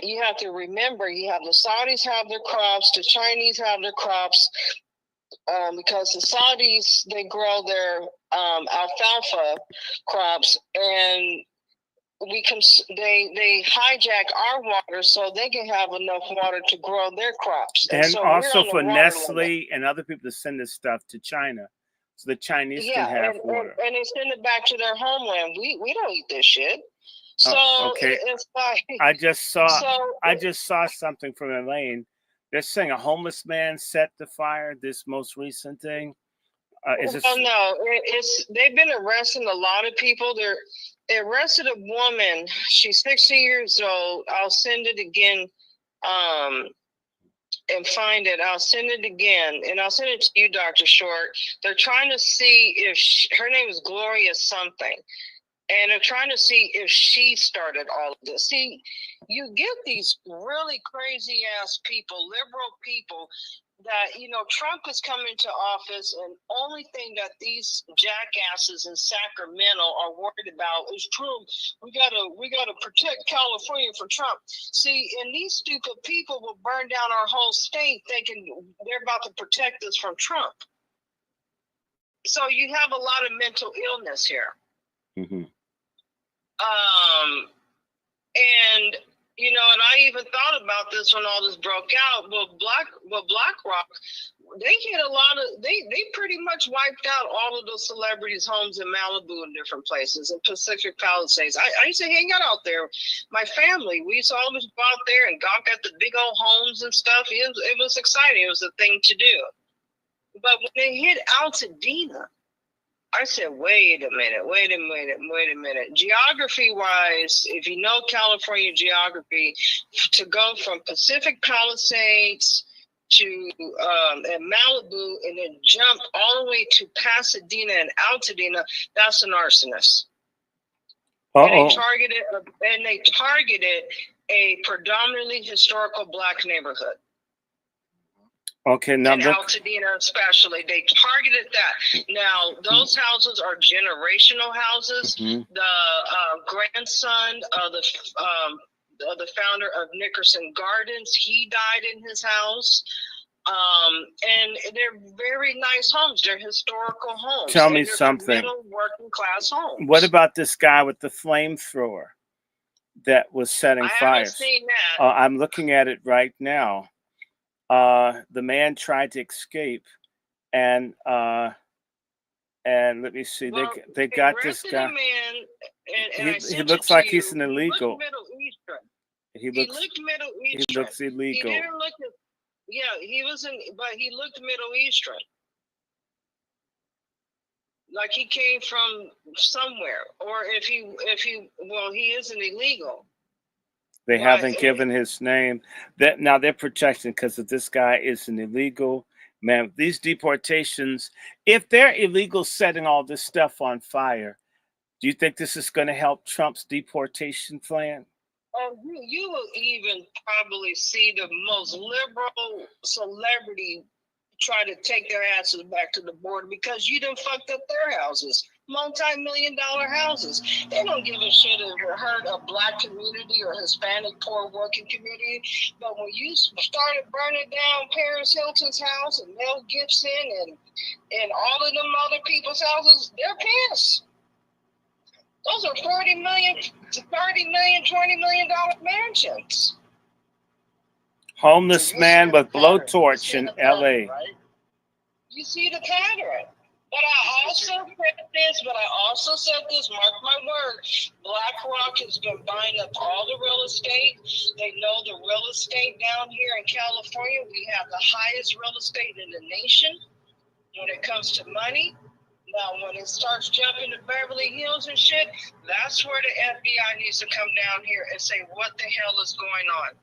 you have to remember, you have the Saudis have their crops, the Chinese have their crops, because the Saudis, they grow their alfalfa crops, and they hijack our water so they can have enough water to grow their crops. And so also for Nestle and other people to send this stuff to China, so the Chinese can have water. And they send it back to their homeland. We don't eat this shit. So okay. It's like I just saw something from Elaine. They're saying a homeless man set the fire. This most recent thing. No, they've been arresting a lot of people. They arrested a woman. She's 60 years old. I'll send it again, and find it. I'll send it again, and I'll send it to you, Dr. Short. They're trying to see if her name is Gloria something. And they're trying to see if she started all of this. See, you get these really crazy ass people, liberal people, that, Trump is coming to office, and only thing that these jackasses in Sacramento are worried about is Trump. We gotta protect California from Trump. See, and these stupid people will burn down our whole state thinking they're about to protect us from Trump. So you have a lot of mental illness here. Mm-hmm. And I even thought about this when all this broke out. BlackRock, they hit a lot of, they pretty much wiped out all of the celebrities' homes in Malibu and different places, in Pacific Palisades. I used to hang out there. My family, we used to always go out there and gawk at the big old homes and stuff. It was exciting. It was a thing to do. But when they hit Altadena, I said, wait a minute. Geography-wise, if you know California geography, to go from Pacific Palisades to Malibu and then jump all the way to Pasadena and Altadena, that's an arsonist. And they targeted a predominantly historical Black neighborhood. Okay, now in Altadena especially, they targeted that. Now, those houses are generational houses. Mm-hmm. The grandson of the founder of Nickerson Gardens, he died in his house. And they're very nice homes. They're historical homes. Tell me something. Middle working class homes. What about this guy with the flamethrower that was setting fires? I haven't seen that. I'm looking at it right now. The man tried to escape, and let me see. Well, they got this guy. He looks like he's an illegal. He looks Middle Eastern. He looks illegal. He didn't look. He was but he looked Middle Eastern. Like he came from somewhere, or if he isn't illegal. They haven't given his name. Now they're protecting because if this guy is an illegal man, these deportations, if they're illegal setting all this stuff on fire, do you think this is going to help Trump's deportation plan? You will even probably see the most liberal celebrity try to take their asses back to the border because you done fucked up their houses. Multi-million-dollar houses. They don't give a shit if it hurt a Black community or Hispanic poor working community. But when you started burning down Paris Hilton's house and Mel Gibson and all of them other people's houses, they're pissed. Those are $40 million to $30 million, $20 million mansions. Homeless man with blowtorch in L.A. Right? You see the pattern. But I also said this, mark my word, BlackRock has been buying up all the real estate. They know the real estate down here in California. We have the highest real estate in the nation when it comes to money. Now, when it starts jumping to Beverly Hills and shit, that's where the FBI needs to come down here and say, what the hell is going on?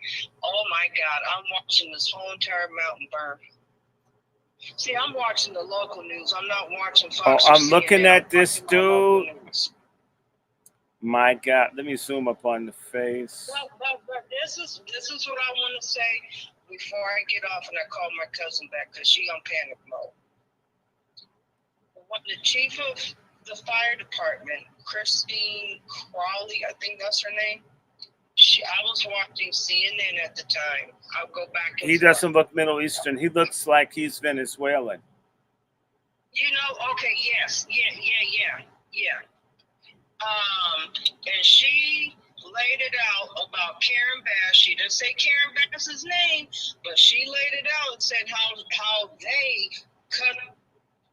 Oh, my God, I'm watching this whole entire mountain burn. See, I'm watching the local news. I'm not watching Fox. Oh, I'm looking at this dude. My God, let me zoom up on the face. But this is what I want to say before I get off and I call my cousin back because she on panic mode. When the chief of the fire department, Christine Crawley, I think that's her name. I was watching CNN at the time. I'll go back. He doesn't look Middle Eastern. He looks like he's Venezuelan. You know, okay, yes, yeah. And she laid it out about Karen Bass. She didn't say Karen Bass's name, but she laid it out and said how they cut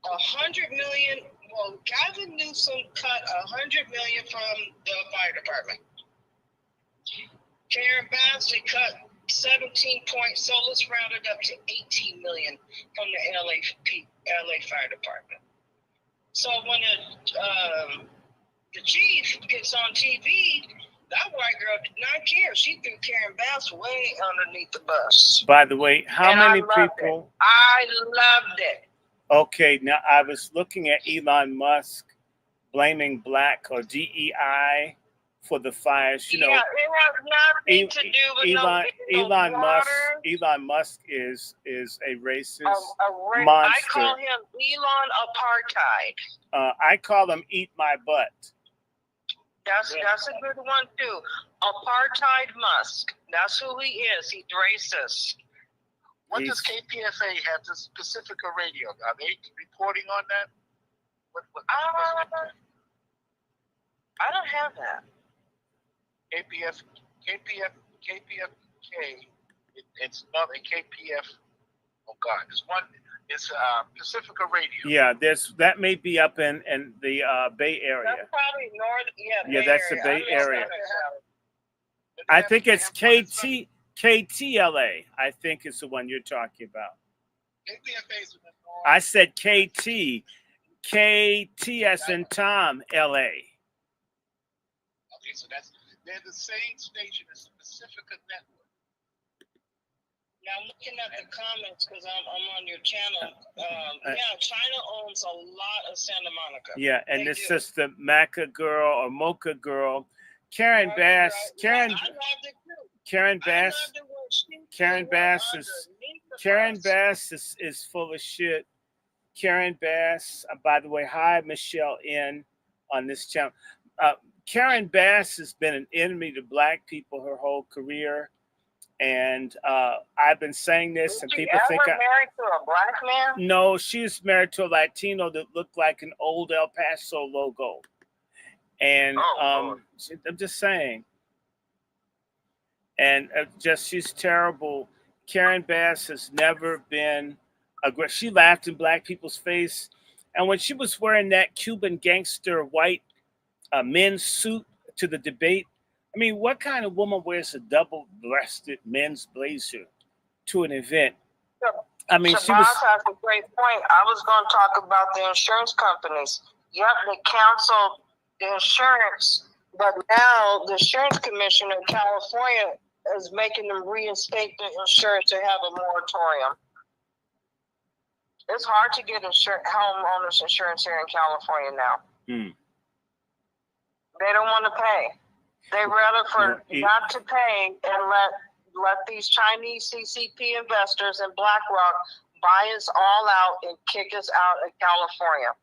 $100 million. Well, Gavin Newsom cut $100 million from the fire department. Karen Bass, they cut 17 points, so let's round it up to 18 million from the LA Fire Department. So when the chief gets on TV, that white girl did not care. She threw Karen Bass way underneath the bus. By the way, how many people? I loved it. Okay, now I was looking at Elon Musk blaming black or DEI for the fires. You know, yeah, it has nothing to do with Elon Musk is a racist monster. I call him Elon Apartheid. I call him Eat My Butt. That's a good one too. Apartheid Musk. That's who he is. He's racist. What does KPFA have to Pacifica Radio? Are they reporting on that? I don't have that. KPFK. It's another KPF. Oh God, there's one. It's Pacifica Radio. Yeah, that may be up in the Bay Area. That's probably north. Yeah, that's the Bay Area. I think it's KTLA. I think it's the one you're talking about. KPFA's in the north. I said KTS and Tom LA. Okay, so they're the same station as the Pacifica Network. Now I'm looking at the comments because I'm on your channel. China owns a lot of Santa Monica. Yeah, and this is the Maca girl or Mocha girl, Karen Bass. Karen Bass is full of shit. Karen Bass. By the way, hi Michelle N on this channel. Karen Bass has been an enemy to black people her whole career. And I've been saying this, and people think married to a black man? No, she's married to a Latino that looked like an old El Paso logo. And I'm just saying. And she's terrible. Karen Bass has never been aggressive. She laughed in black people's face. And when she was wearing that Cuban gangster white men's suit to the debate, I mean, what kind of woman wears a double-breasted men's blazer to an event? I mean, Shabazz has a great point. I was going to talk about the insurance companies. Yep, they canceled the insurance, but now the insurance commissioner in California is making them reinstate the insurance to have a moratorium. It's hard to get homeowners insurance here in California now. They don't want to pay. They rather not to pay and let these Chinese CCP investors and BlackRock buy us all out and kick us out of California.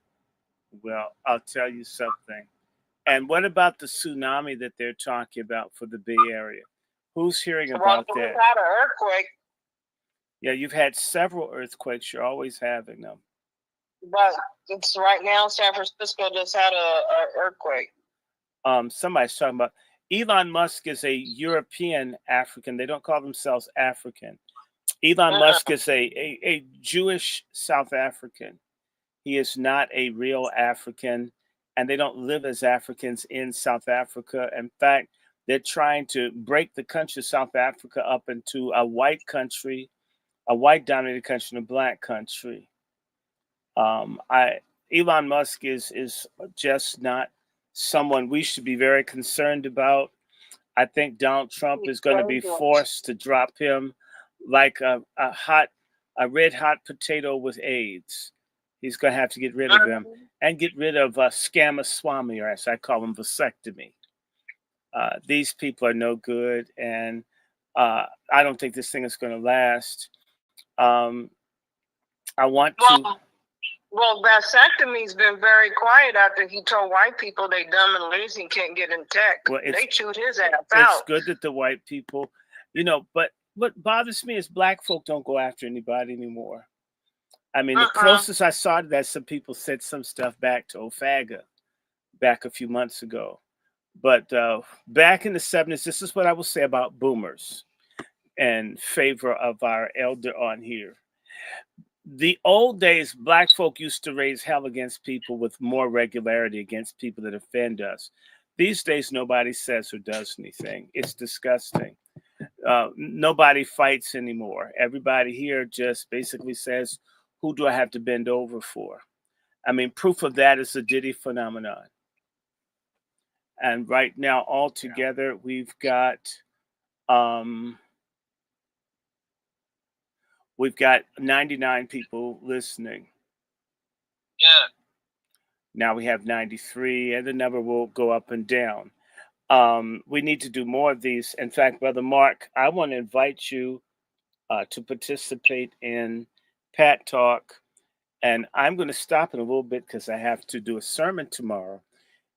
Well, I'll tell you something. And what about the tsunami that they're talking about for the Bay Area? Who's hearing about that? We've had an earthquake. Yeah, you've had several earthquakes. You're always having them. But it's right now, San Francisco just had an earthquake. Somebody's talking about Elon Musk is a European African. They don't call themselves African. Elon Musk is a Jewish South African. He is not a real African, and they don't live as Africans in South Africa. In fact, they're trying to break the country of South Africa up into a white country, a white-dominated country, and a black country. Elon Musk is just not someone we should be very concerned about. I think Donald Trump is going to be forced to drop him like a red hot potato with AIDS. He's going to have to get rid of him and get rid of Scamaswamy, or as I call him, vasectomy. These people are no good, and I don't think this thing is going to last. I want to. Well, vasectomy's been very quiet after he told white people they dumb and lazy and can't get in tech. Well, they chewed his ass out. It's good that the white people, but what bothers me is black folk don't go after anybody anymore. I mean, the closest I saw to that, some people said some stuff back to Ofaga back a few months ago. But back in the 70s, this is what I will say about boomers in favor of our elder on here. The old days, black folk used to raise hell against people with more regularity against people that offend us. These days, nobody says or does anything. It's disgusting. Nobody fights anymore. Everybody here just basically says, who do I have to bend over for? I mean, proof of that is the Diddy phenomenon. And right now, altogether, we've got 99 people listening. Yeah. Now we have 93, and the number will go up and down. We need to do more of these. In fact, Brother Mark, I want to invite you to participate in Pat Talk. And I'm going to stop in a little bit because I have to do a sermon tomorrow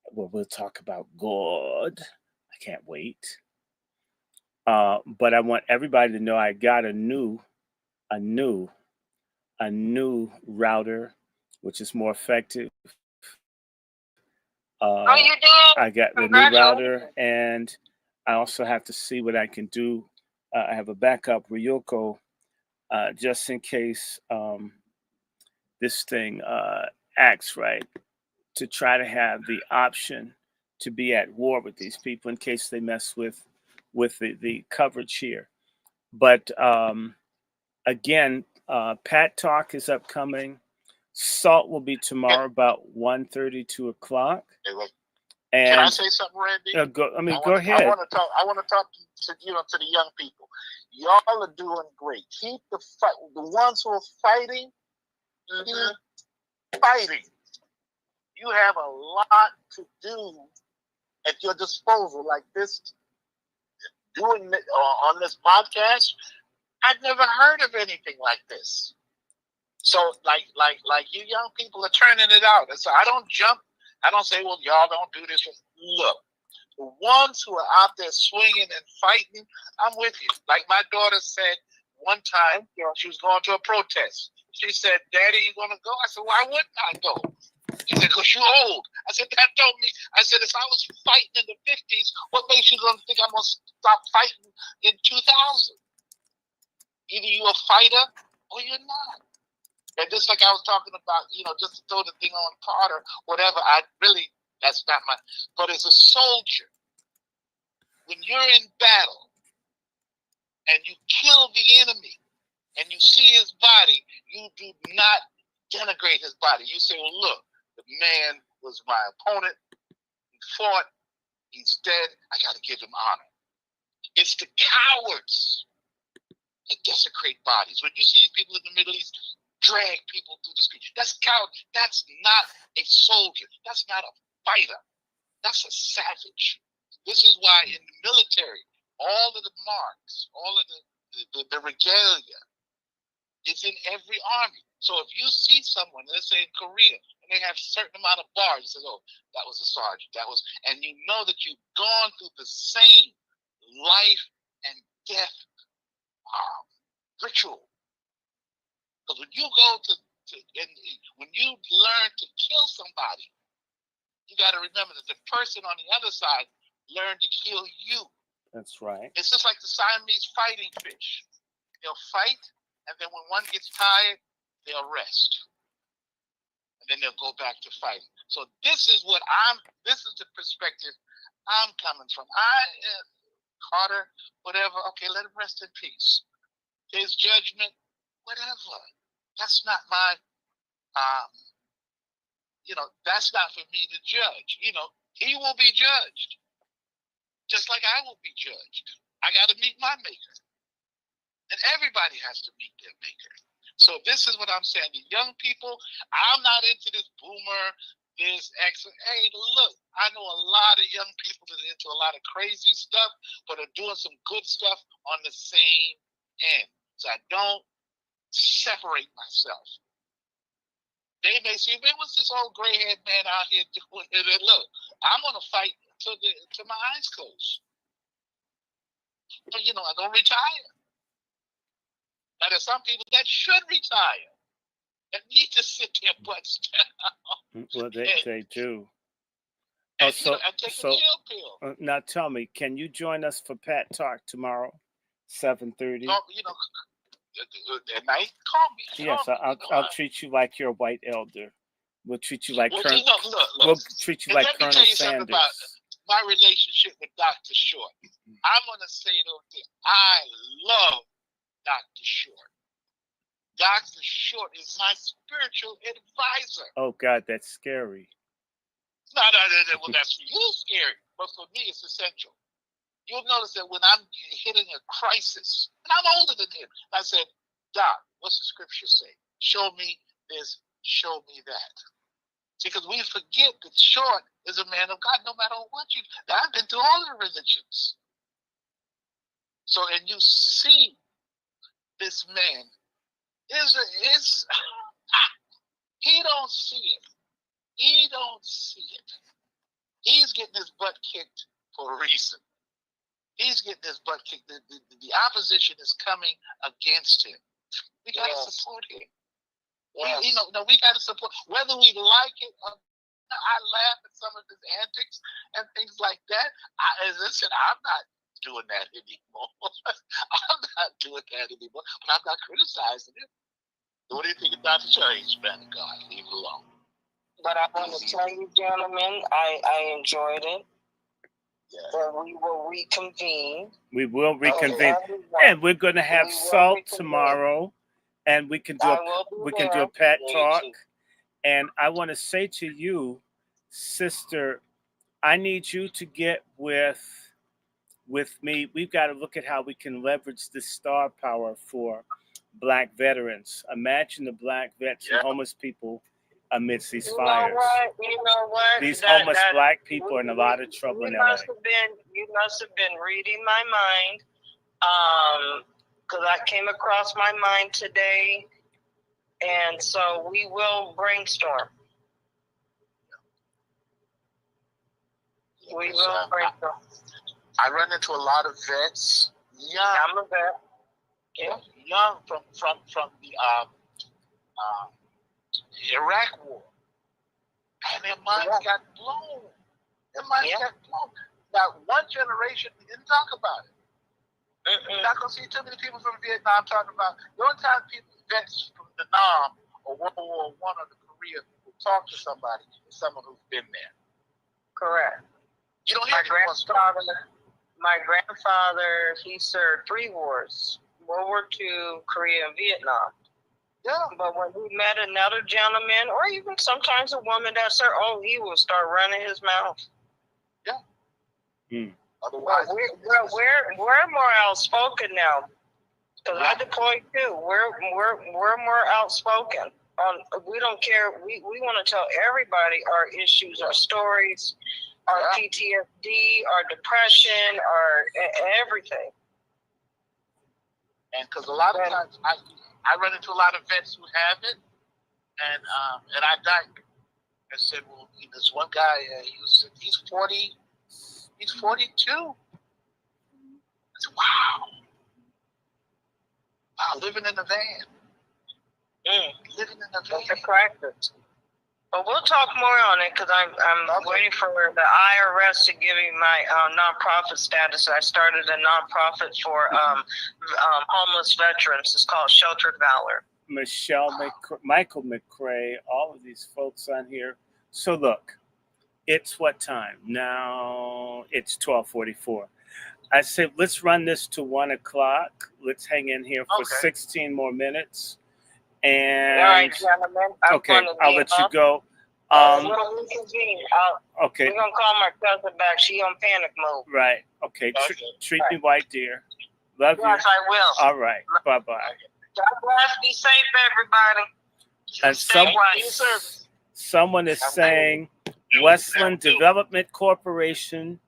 where we'll talk about God. I can't wait. But I want everybody to know I got a new router, which is more effective. Oh, you did? I got the new router, and I also have to see what I can do. I have a backup Ryoko just in case this thing acts right, to try to have the option to be at war with these people in case they mess with the coverage here. But again, Pat Talk is upcoming. Salt will be tomorrow about 1:30, 2 o'clock. And can I say something, Randy? Go ahead. I want to talk to to the young people. Y'all are doing great. Keep the fight. The ones who are fighting, fighting. You have a lot to do at your disposal, like this. Doing on this podcast, I've never heard of anything like this. So, like you young people are turning it out. And so I don't jump. I don't say, well, y'all don't do this. Look, the ones who are out there swinging and fighting, I'm with you. Like my daughter said one time, she was going to a protest. She said, Daddy, you going to go? I said, why wouldn't I go? She said, because you're old. I said, that told me. I said, if I was fighting in the 50s, what makes you going to think I'm going to stop fighting in 2000? Either you're a fighter or you're not. And just like I was talking about, just to throw the thing on Carter, whatever, that's not my, but as a soldier, when you're in battle and you kill the enemy and you see his body, you do not denigrate his body. You say, well, look, the man was my opponent. He fought. He's dead. I got to give him honor. It's the cowards that desecrate bodies. When you see people in the Middle East drag people through the street, that's coward. That's not a soldier. That's not a fighter. That's a savage. This is why in the military, all of the marks, all of the regalia is in every army. So if you see someone, let's say in Korea, and they have a certain amount of bars, you say, oh, that was a sergeant. And you know that you've gone through the same life and death ritual. Because when you go when you learn to kill somebody, you got to remember that the person on the other side learned to kill you. That's right. It's just like the Siamese fighting fish. They'll fight, and then when one gets tired, they'll rest. And then they'll go back to fighting. So this is the perspective I'm coming from. Carter, whatever, okay, let him rest in peace. His judgment, whatever. That's not my that's not for me to judge. He will be judged, just like I will be judged. I got to meet my maker, and everybody has to meet their maker. So this is what I'm saying. The young people, I'm not into this boomer, this X. Hey, look, I know a lot of young people that are into a lot of crazy stuff, but are doing some good stuff on the same end. So I don't separate myself. They may say, man, what's this old gray-haired man out here doing? And look, I'm going to fight till my eyes close. But, I don't retire. Now, there's some people that should retire and need to sit their butts down. Well, they do. And, and take a chill pill. Now, tell me, can you join us for Pat Talk tomorrow, 7:30? At night, call me. Yes, I'll treat you like you're a white elder. We'll treat you like Colonel. Look. We'll treat you like let me Colonel tell you Sanders. something about my relationship with Dr. Short. I'm gonna say it. I love Dr. Short. Dr. Short is my spiritual advisor. Oh God, that's scary. No, well, that's for you scary, but for me, it's essential. You'll notice that when I'm hitting a crisis, and I'm older than him, I said, Doc, what's the scripture say? Show me this, show me that. See, because we forget that Short is a man of God no matter what you. Now, I've been through all the religions. So, and you see this man is he don't see it. He don't see it. He's getting his butt kicked for a reason. He's getting his butt kicked. The opposition is coming against him. We got to support him. Yes. We got to support, whether we like it or not. I laugh at some of his antics and things like that. Listen, I'm not doing that anymore. I'm not doing that anymore. But I'm not criticizing him. What do you think about the change, man of God? Leave it alone. But I want to tell you, gentlemen, I enjoyed it. Yeah. We will reconvene. We will reconvene, and we're going to have Salt tomorrow, and we can do a Pat Talk. And I want to say to you, sister, I need you to get with me. We've got to look at how we can leverage this star power for Black veterans. Imagine the Black vets and homeless people amidst these fires. You know what? These homeless Black people are in a lot of trouble in LA. You must have been reading my mind, because I came across my mind today, and so we will brainstorm. We will brainstorm. I run into a lot of vets. Young, I'm a vet. Yeah. Young from the Iraq War, and their minds got blown. Their minds got blown. Now, one generation didn't talk about it. You're not gonna see too many people from Vietnam talking about. The only time vets from Vietnam or World War I or the Korea will talk to somebody is someone who's been there. Correct. You don't hear my grandfather, he served 3 wars: World War II, Korea, and Vietnam. Yeah. But when he met another gentleman, or even sometimes a woman that served, he will start running his mouth. Yeah. Otherwise, we're more outspoken now. Because I deployed too. We're more outspoken. We don't care. We want to tell everybody our issues, our stories, our PTSD, our depression, our everything. And because a lot of times I run into a lot of vets who have it, and I died. I said, well, this one guy, he's 40, he's 42. I said, wow, living in a van. Living in a van. It's a practice. But we'll talk more on it, because I'm waiting for the IRS to give me my nonprofit status. I started a nonprofit for homeless veterans. It's called Sheltered Valor. Michael McCrae, all of these folks on here. So look, it's what time? Now it's 12:44. I said, let's run this to 1 o'clock. Let's hang in here for 16 more minutes. And all right, gentlemen. I'll let you go. Okay. We're gonna call my cousin back. She on panic mode. Right. Okay. Treat me white, dear. Love you. Yes, I will. All right. Bye bye. God bless. Be safe, everybody. And someone is saying Westland Development Corporation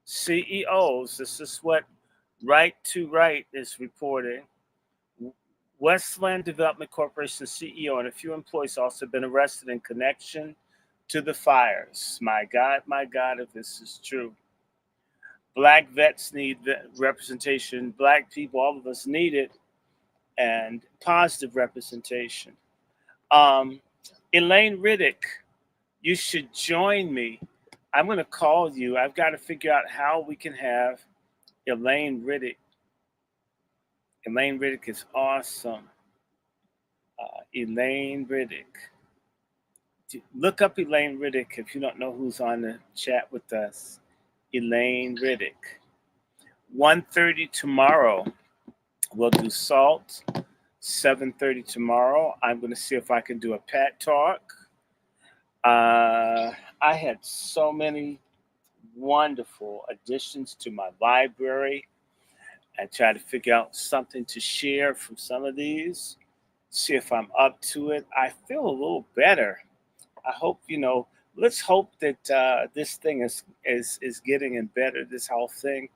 CEOs. This is what Right to Right is reporting. Westland Development Corporation CEO and a few employees also been arrested in connection to the fires. My God, if this is true. Black vets need representation. Black people, all of us need it, and positive representation. Elaine Riddick, you should join me. I'm going to call you. I've got to figure out how we can have Elaine Riddick. Elaine Riddick is awesome. Elaine Riddick. Look up Elaine Riddick if you don't know who's on the chat with us. Elaine Riddick. 1:30 tomorrow. We'll do SALT. 7:30 tomorrow. I'm going to see if I can do a Pat Talk. I had so many wonderful additions to my library. I try to figure out something to share from some of these. See if I'm up to it. I feel a little better. I hope, let's hope that this thing is getting in better, this whole thing.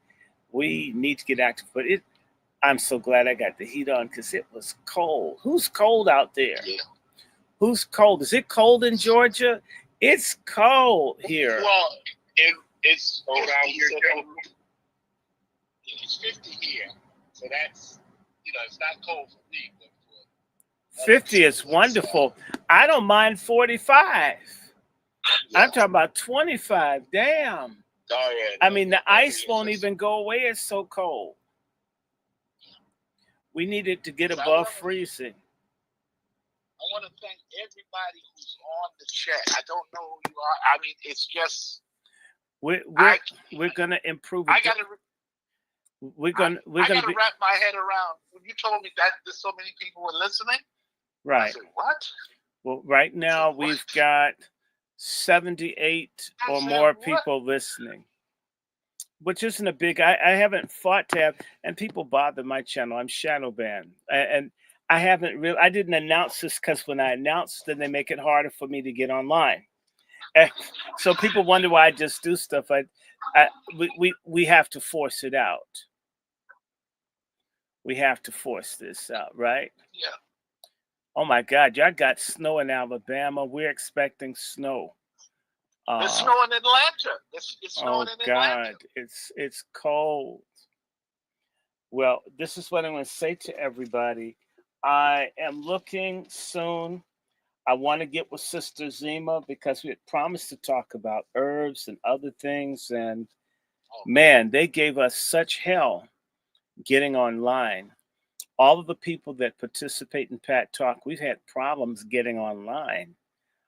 We need to get active. But I'm so glad I got the heat on because it was cold. Who's cold out there? Yeah. Who's cold? Is it cold in Georgia? It's cold here. Well, it's around here. It's 50 here. So that's, it's not cold for me. But 50 is wonderful. I don't mind 45. Yeah. I'm talking about 25. Damn. Oh, yeah. I mean, the ice won't even go away. It's so cold. We needed to get above freezing. I want to thank everybody who's on the chat. I don't know who you are. I mean, it's just we're gonna improve it. We're gonna wrap my head around when you told me that there's so many people were listening. Right. I said, what? Well, right now we've got 78 or more people listening, which isn't a big. I haven't fought to have, and people bother my channel. I'm shadow banned, and I haven't really. I didn't announce this because when I announce, then they make it harder for me to get online. And so people wonder why I just do stuff. We have to force it out. We have to force this out, right? Yeah. Oh my God, y'all got snow in Alabama. We're expecting snow. It's snowing in Atlanta. It's snowing in Atlanta. God, it's cold. Well, this is what I'm going to say to everybody. I am looking soon. I want to get with Sister Zima because we had promised to talk about herbs and other things. And man, they gave us such hell getting online. All of the people that participate in Pat Talk, we've had problems getting online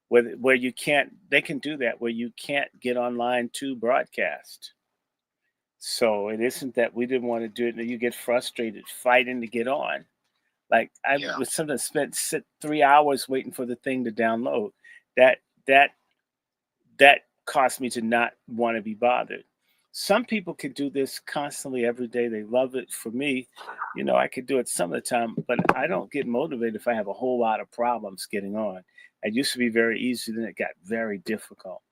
where you can't, they can do that, where you can't get online to broadcast. So it isn't that we didn't want to do it, and you get frustrated fighting to get on. Like I was sometimes sit 3 hours waiting for the thing to download. That caused me to not want to be bothered. Some people could do this constantly every day. They love it. For me, I could do it some of the time, but I don't get motivated if I have a whole lot of problems getting on. It used to be very easy, then it got very difficult.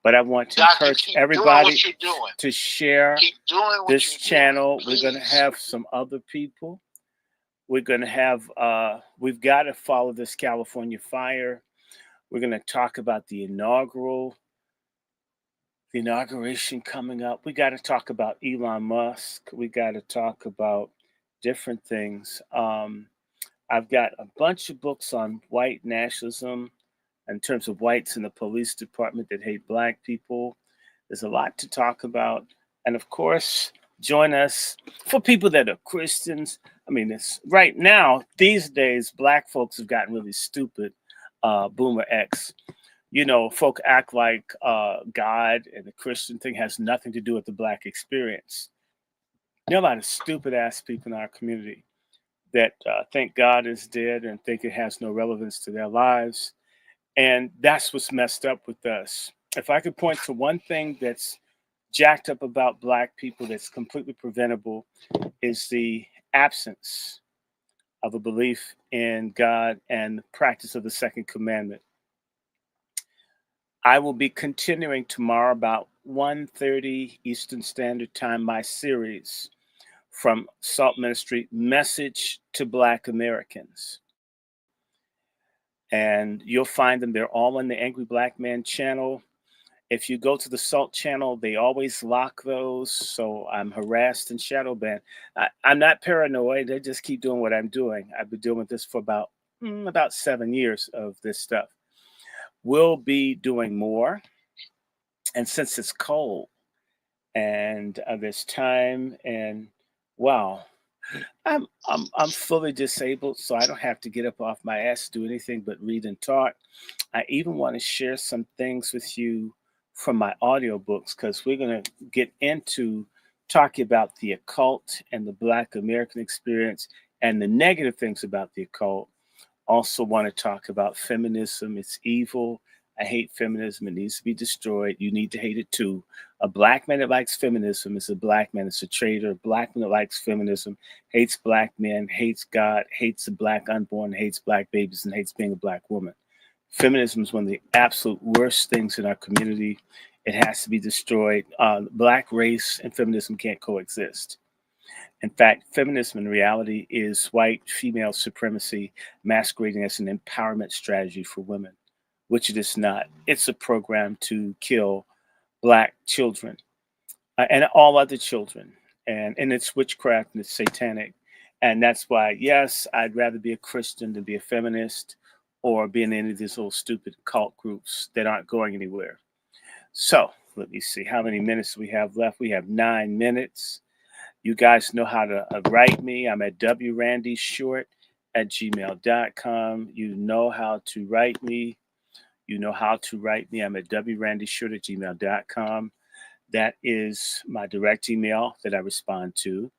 But I want to encourage everybody to share this channel. We're going to have some other people. We're going to have, we've got to follow this California fire. We're going to talk about the inauguration coming up. We got to talk about Elon Musk. We got to talk about different things. I've got a bunch of books on white nationalism in terms of whites in the police department that hate Black people. There's a lot to talk about. And of course, join us for people that are Christians. I mean, it's right now, these days, Black folks have gotten really stupid. Boomer X. Folk act like God and the Christian thing has nothing to do with the Black experience. There are a lot of stupid ass people in our community that think God is dead and think it has no relevance to their lives. And that's what's messed up with us. If I could point to one thing that's jacked up about Black people that's completely preventable, is the absence of a belief in God and the practice of the second commandment. I will be continuing tomorrow about 1:30 Eastern Standard Time my series from Salt Ministry, Message to Black Americans. And you'll find them. They're all on the Angry Black Man channel. If you go to the Salt channel, they always lock those. So I'm harassed and shadow banned. I'm not paranoid. They just keep doing what I'm doing. I've been doing this for about 7 years of this stuff. We'll be doing more. And since it's cold and there's time, and wow, I'm fully disabled, so I don't have to get up off my ass to do anything but read and talk. I even want to share some things with you from my audiobooks, because we're going to get into talking about the occult and the Black American experience and the negative things about the occult. Also want to talk about feminism. It's evil. I hate feminism. It needs to be destroyed. You need to hate it too. A Black man that likes feminism is a Black man that's a traitor. A Black man that likes feminism hates Black men, hates God, hates the Black unborn, hates Black babies, and hates being a Black woman. Feminism is one of the absolute worst things in our community. It has to be destroyed. Black race and feminism can't coexist. In fact, feminism in reality is white female supremacy masquerading as an empowerment strategy for women, which it is not. It's a program to kill Black children and all other children. And it's witchcraft and it's satanic. And that's why, yes, I'd rather be a Christian than be a feminist or be in any of these little stupid cult groups that aren't going anywhere. So let me see how many minutes we have left. We have 9 minutes. You guys know how to write me. I'm at DrRandyShort at gmail.com. You know how to write me. You know how to write me. I'm at DrRandyShort at gmail.com. That is my direct email that I respond to.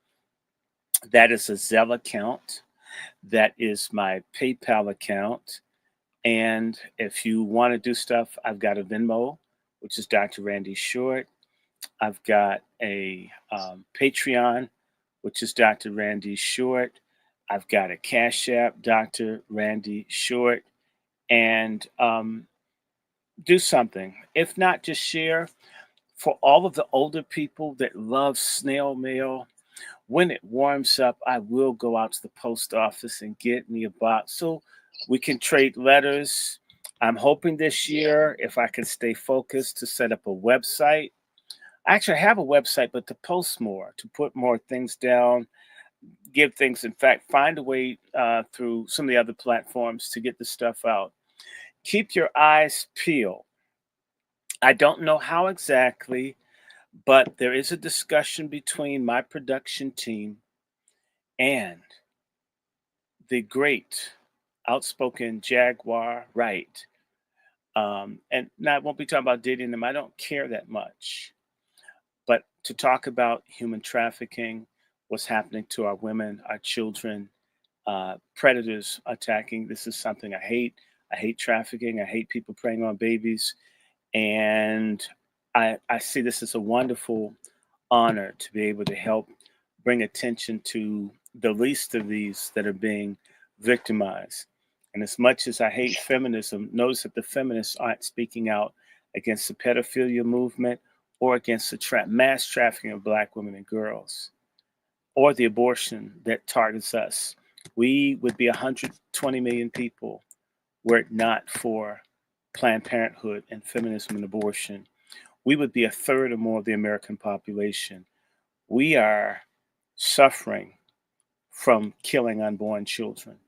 That is a Zelle account. That is my PayPal account. And if you want to do stuff, I've got a Venmo, which is Dr. Randy Short. I've got a Patreon, which is Dr. Randy Short. I've got a Cash App, Dr. Randy Short. And do something. If not, just share. For all of the older people that love snail mail, when it warms up, I will go out to the post office and get me a box so we can trade letters. I'm hoping this year, if I can stay focused, to set up a website. Actually, I have a website, but to post more, to put more things down, give things, in fact, find a way through some of the other platforms to get the stuff out. Keep your eyes peeled. I don't know how exactly, but there is a discussion between my production team and the great outspoken Jaguar Wright. And now I won't be talking about dating them. I don't care that much. But to talk about human trafficking, what's happening to our women, our children, predators attacking. This is something I hate. I hate trafficking. I hate people preying on babies. And I see this as a wonderful honor to be able to help bring attention to the least of these that are being victimized. And as much as I hate feminism, notice that the feminists aren't speaking out against the pedophilia movement or against the mass trafficking of Black women and girls or the abortion that targets us. We would be 120 million people were it not for Planned Parenthood and feminism and abortion. We would be a third or more of the American population. We are suffering from killing unborn children.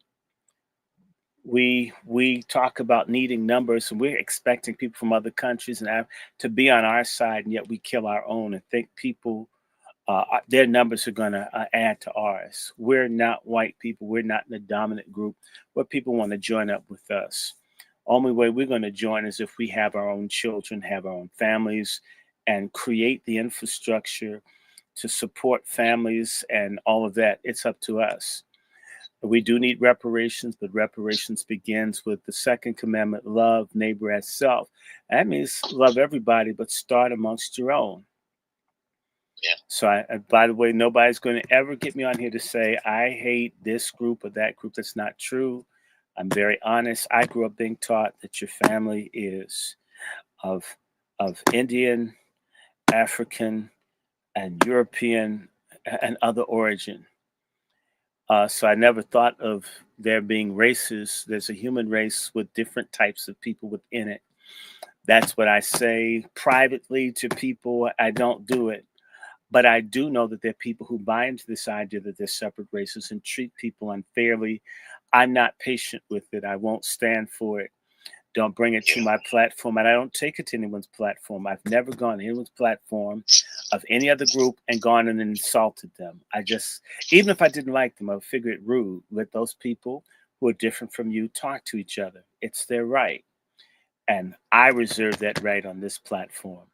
We talk about needing numbers, and we're expecting people from other countries and to be on our side, and yet we kill our own and think people, their numbers are going to add to ours. We're not white people. We're not in the dominant group where people want to join up with us. Only way we're going to join is if we have our own children, have our own families, and create the infrastructure to support families and all of that. It's up to us. We do need reparations, but reparations begins with the second commandment, love neighbor as self. That means love everybody, but start amongst your own. Yeah. So, by the way, nobody's going to ever get me on here to say I hate this group or that group. That's not true. I'm very honest. I grew up being taught that your family is of Indian, African, and European and other origin. So I never thought of there being races. There's a human race with different types of people within it. That's what I say privately to people. I don't do it. But I do know that there are people who buy into this idea that they're separate races and treat people unfairly. I'm not patient with it. I won't stand for it. Don't bring it to my platform, and I don't take it to anyone's platform. I've never gone to anyone's platform of any other group and gone and insulted them. I just, even if I didn't like them, I would figure it rude. Let those people who are different from you talk to each other. It's their right. And I reserve that right on this platform.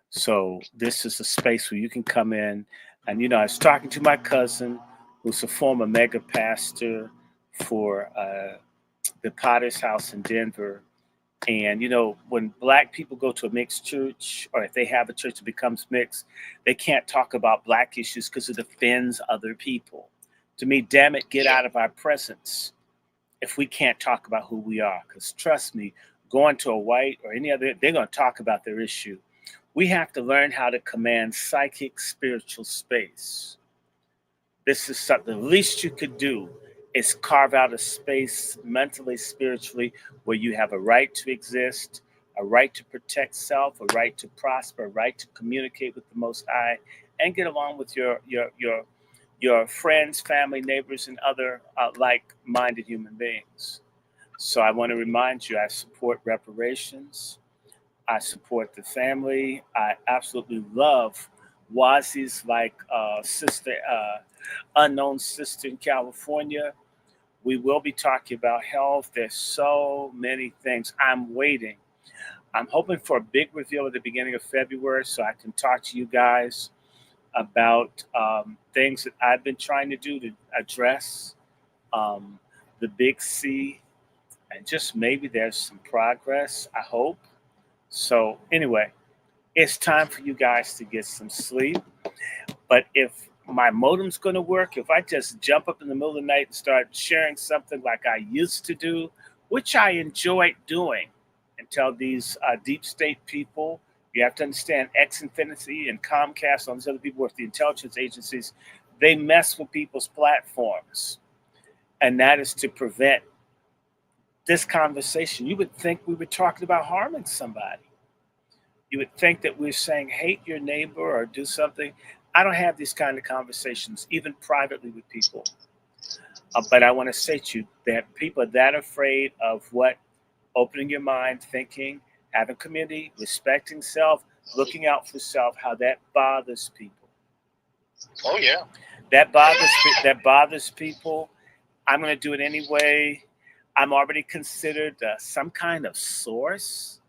So this is a space where you can come in. And, I was talking to my cousin, who's a former mega pastor for the Potter's House in Denver. And, when Black people go to a mixed church, or if they have a church that becomes mixed, they can't talk about Black issues because it offends other people. To me, damn it, get out of our presence if we can't talk about who we are. Because trust me, going to a white or any other, they're going to talk about their issue. We have to learn how to command psychic, spiritual space. This is something the least you could do is carve out a space mentally, spiritually, where you have a right to exist, a right to protect self, a right to prosper, a right to communicate with the Most High, and get along with your friends, family, neighbors, and other like-minded human beings. So I want to remind you, I support reparations. I support the family. I absolutely love Wazi's sister, unknown sister in California. We will be talking about health. There's so many things. I'm waiting. I'm hoping for a big reveal at the beginning of February so I can talk to you guys about things that I've been trying to do to address the big C. And just maybe there's some progress, I hope. So anyway, it's time for you guys to get some sleep. But if my modem's going to work, if I just jump up in the middle of the night and start sharing something like I used to do, which I enjoyed doing, and tell these deep state people, you have to understand X-Infinity and Comcast, all these other people with the intelligence agencies, they mess with people's platforms. And that is to prevent this conversation. You would think we were talking about harming somebody. You would think that we're saying hate your neighbor or do something. I don't have these kind of conversations, even privately with people. But I want to say to you that people are that afraid of what opening your mind, thinking, having community, respecting self, looking out for self, how that bothers people. Oh, yeah. That bothers people. I'm going to do it anyway. I'm already considered some kind of source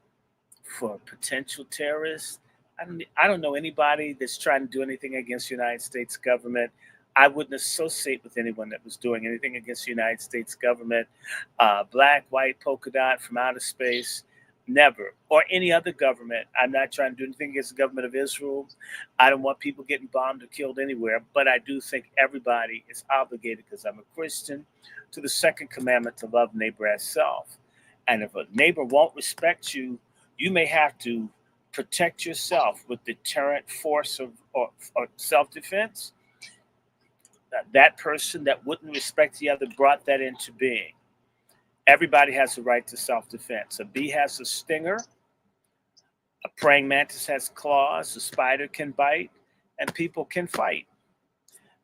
for potential terrorists. I don't know anybody that's trying to do anything against the United States government. I wouldn't associate with anyone that was doing anything against the United States government. Black, white, polka dot from outer space, never. Or any other government. I'm not trying to do anything against the government of Israel. I don't want people getting bombed or killed anywhere. But I do think everybody is obligated, because I'm a Christian, to the second commandment to love neighbor as self. And if a neighbor won't respect you, you may have to protect yourself with deterrent force or self-defense. That person that wouldn't respect the other brought that into being. Everybody has a right to self-defense. A bee has a stinger. A praying mantis has claws. A spider can bite. And people can fight.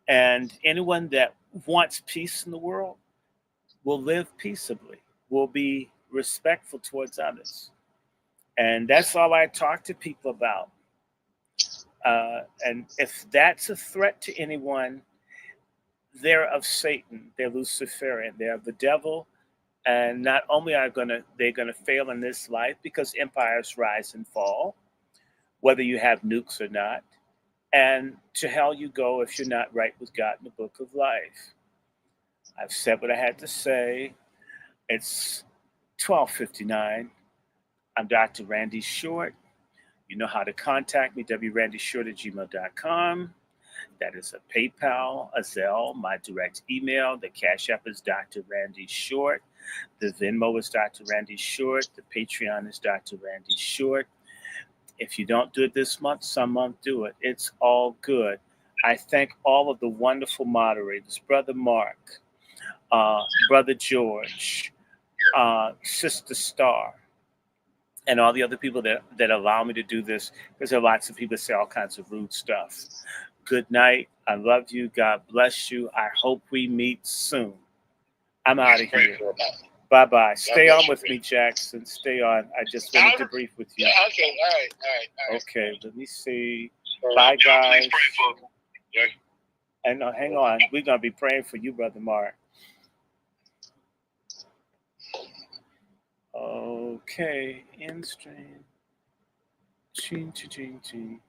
And anyone that wants peace in the world will live peaceably, will be respectful towards others. And that's all I talk to people about. And if that's a threat to anyone, they're of Satan, they're Luciferian, they're of the devil. And not only are they gonna fail in this life, because empires rise and fall, whether you have nukes or not. And to hell you go if you're not right with God in the book of life. I've said what I had to say. It's 12:59. I'm Dr. Randy Short. You know how to contact me, wrandyshort@gmail.com. That is a PayPal, a Zelle, my direct email. The Cash App is Dr. Randy Short. The Venmo is Dr. Randy Short. The Patreon is Dr. Randy Short. If you don't do it this month, some month do it. It's all good. I thank all of the wonderful moderators, Brother Mark, Brother George, Sister Star, and all the other people that allow me to do this, because there are lots of people that say all kinds of rude stuff. Good night. I love you. God bless you. I hope we meet soon. I'm out of here. Bye-bye. Stay on with me, Jackson. Stay on. I just wanted to brief with you. Okay. All right. Okay. Let me see. Bye, guys. Please pray for me. And hang on. We're going to be praying for you, Brother Mark. Okay. End stream. Ching, ching, ching.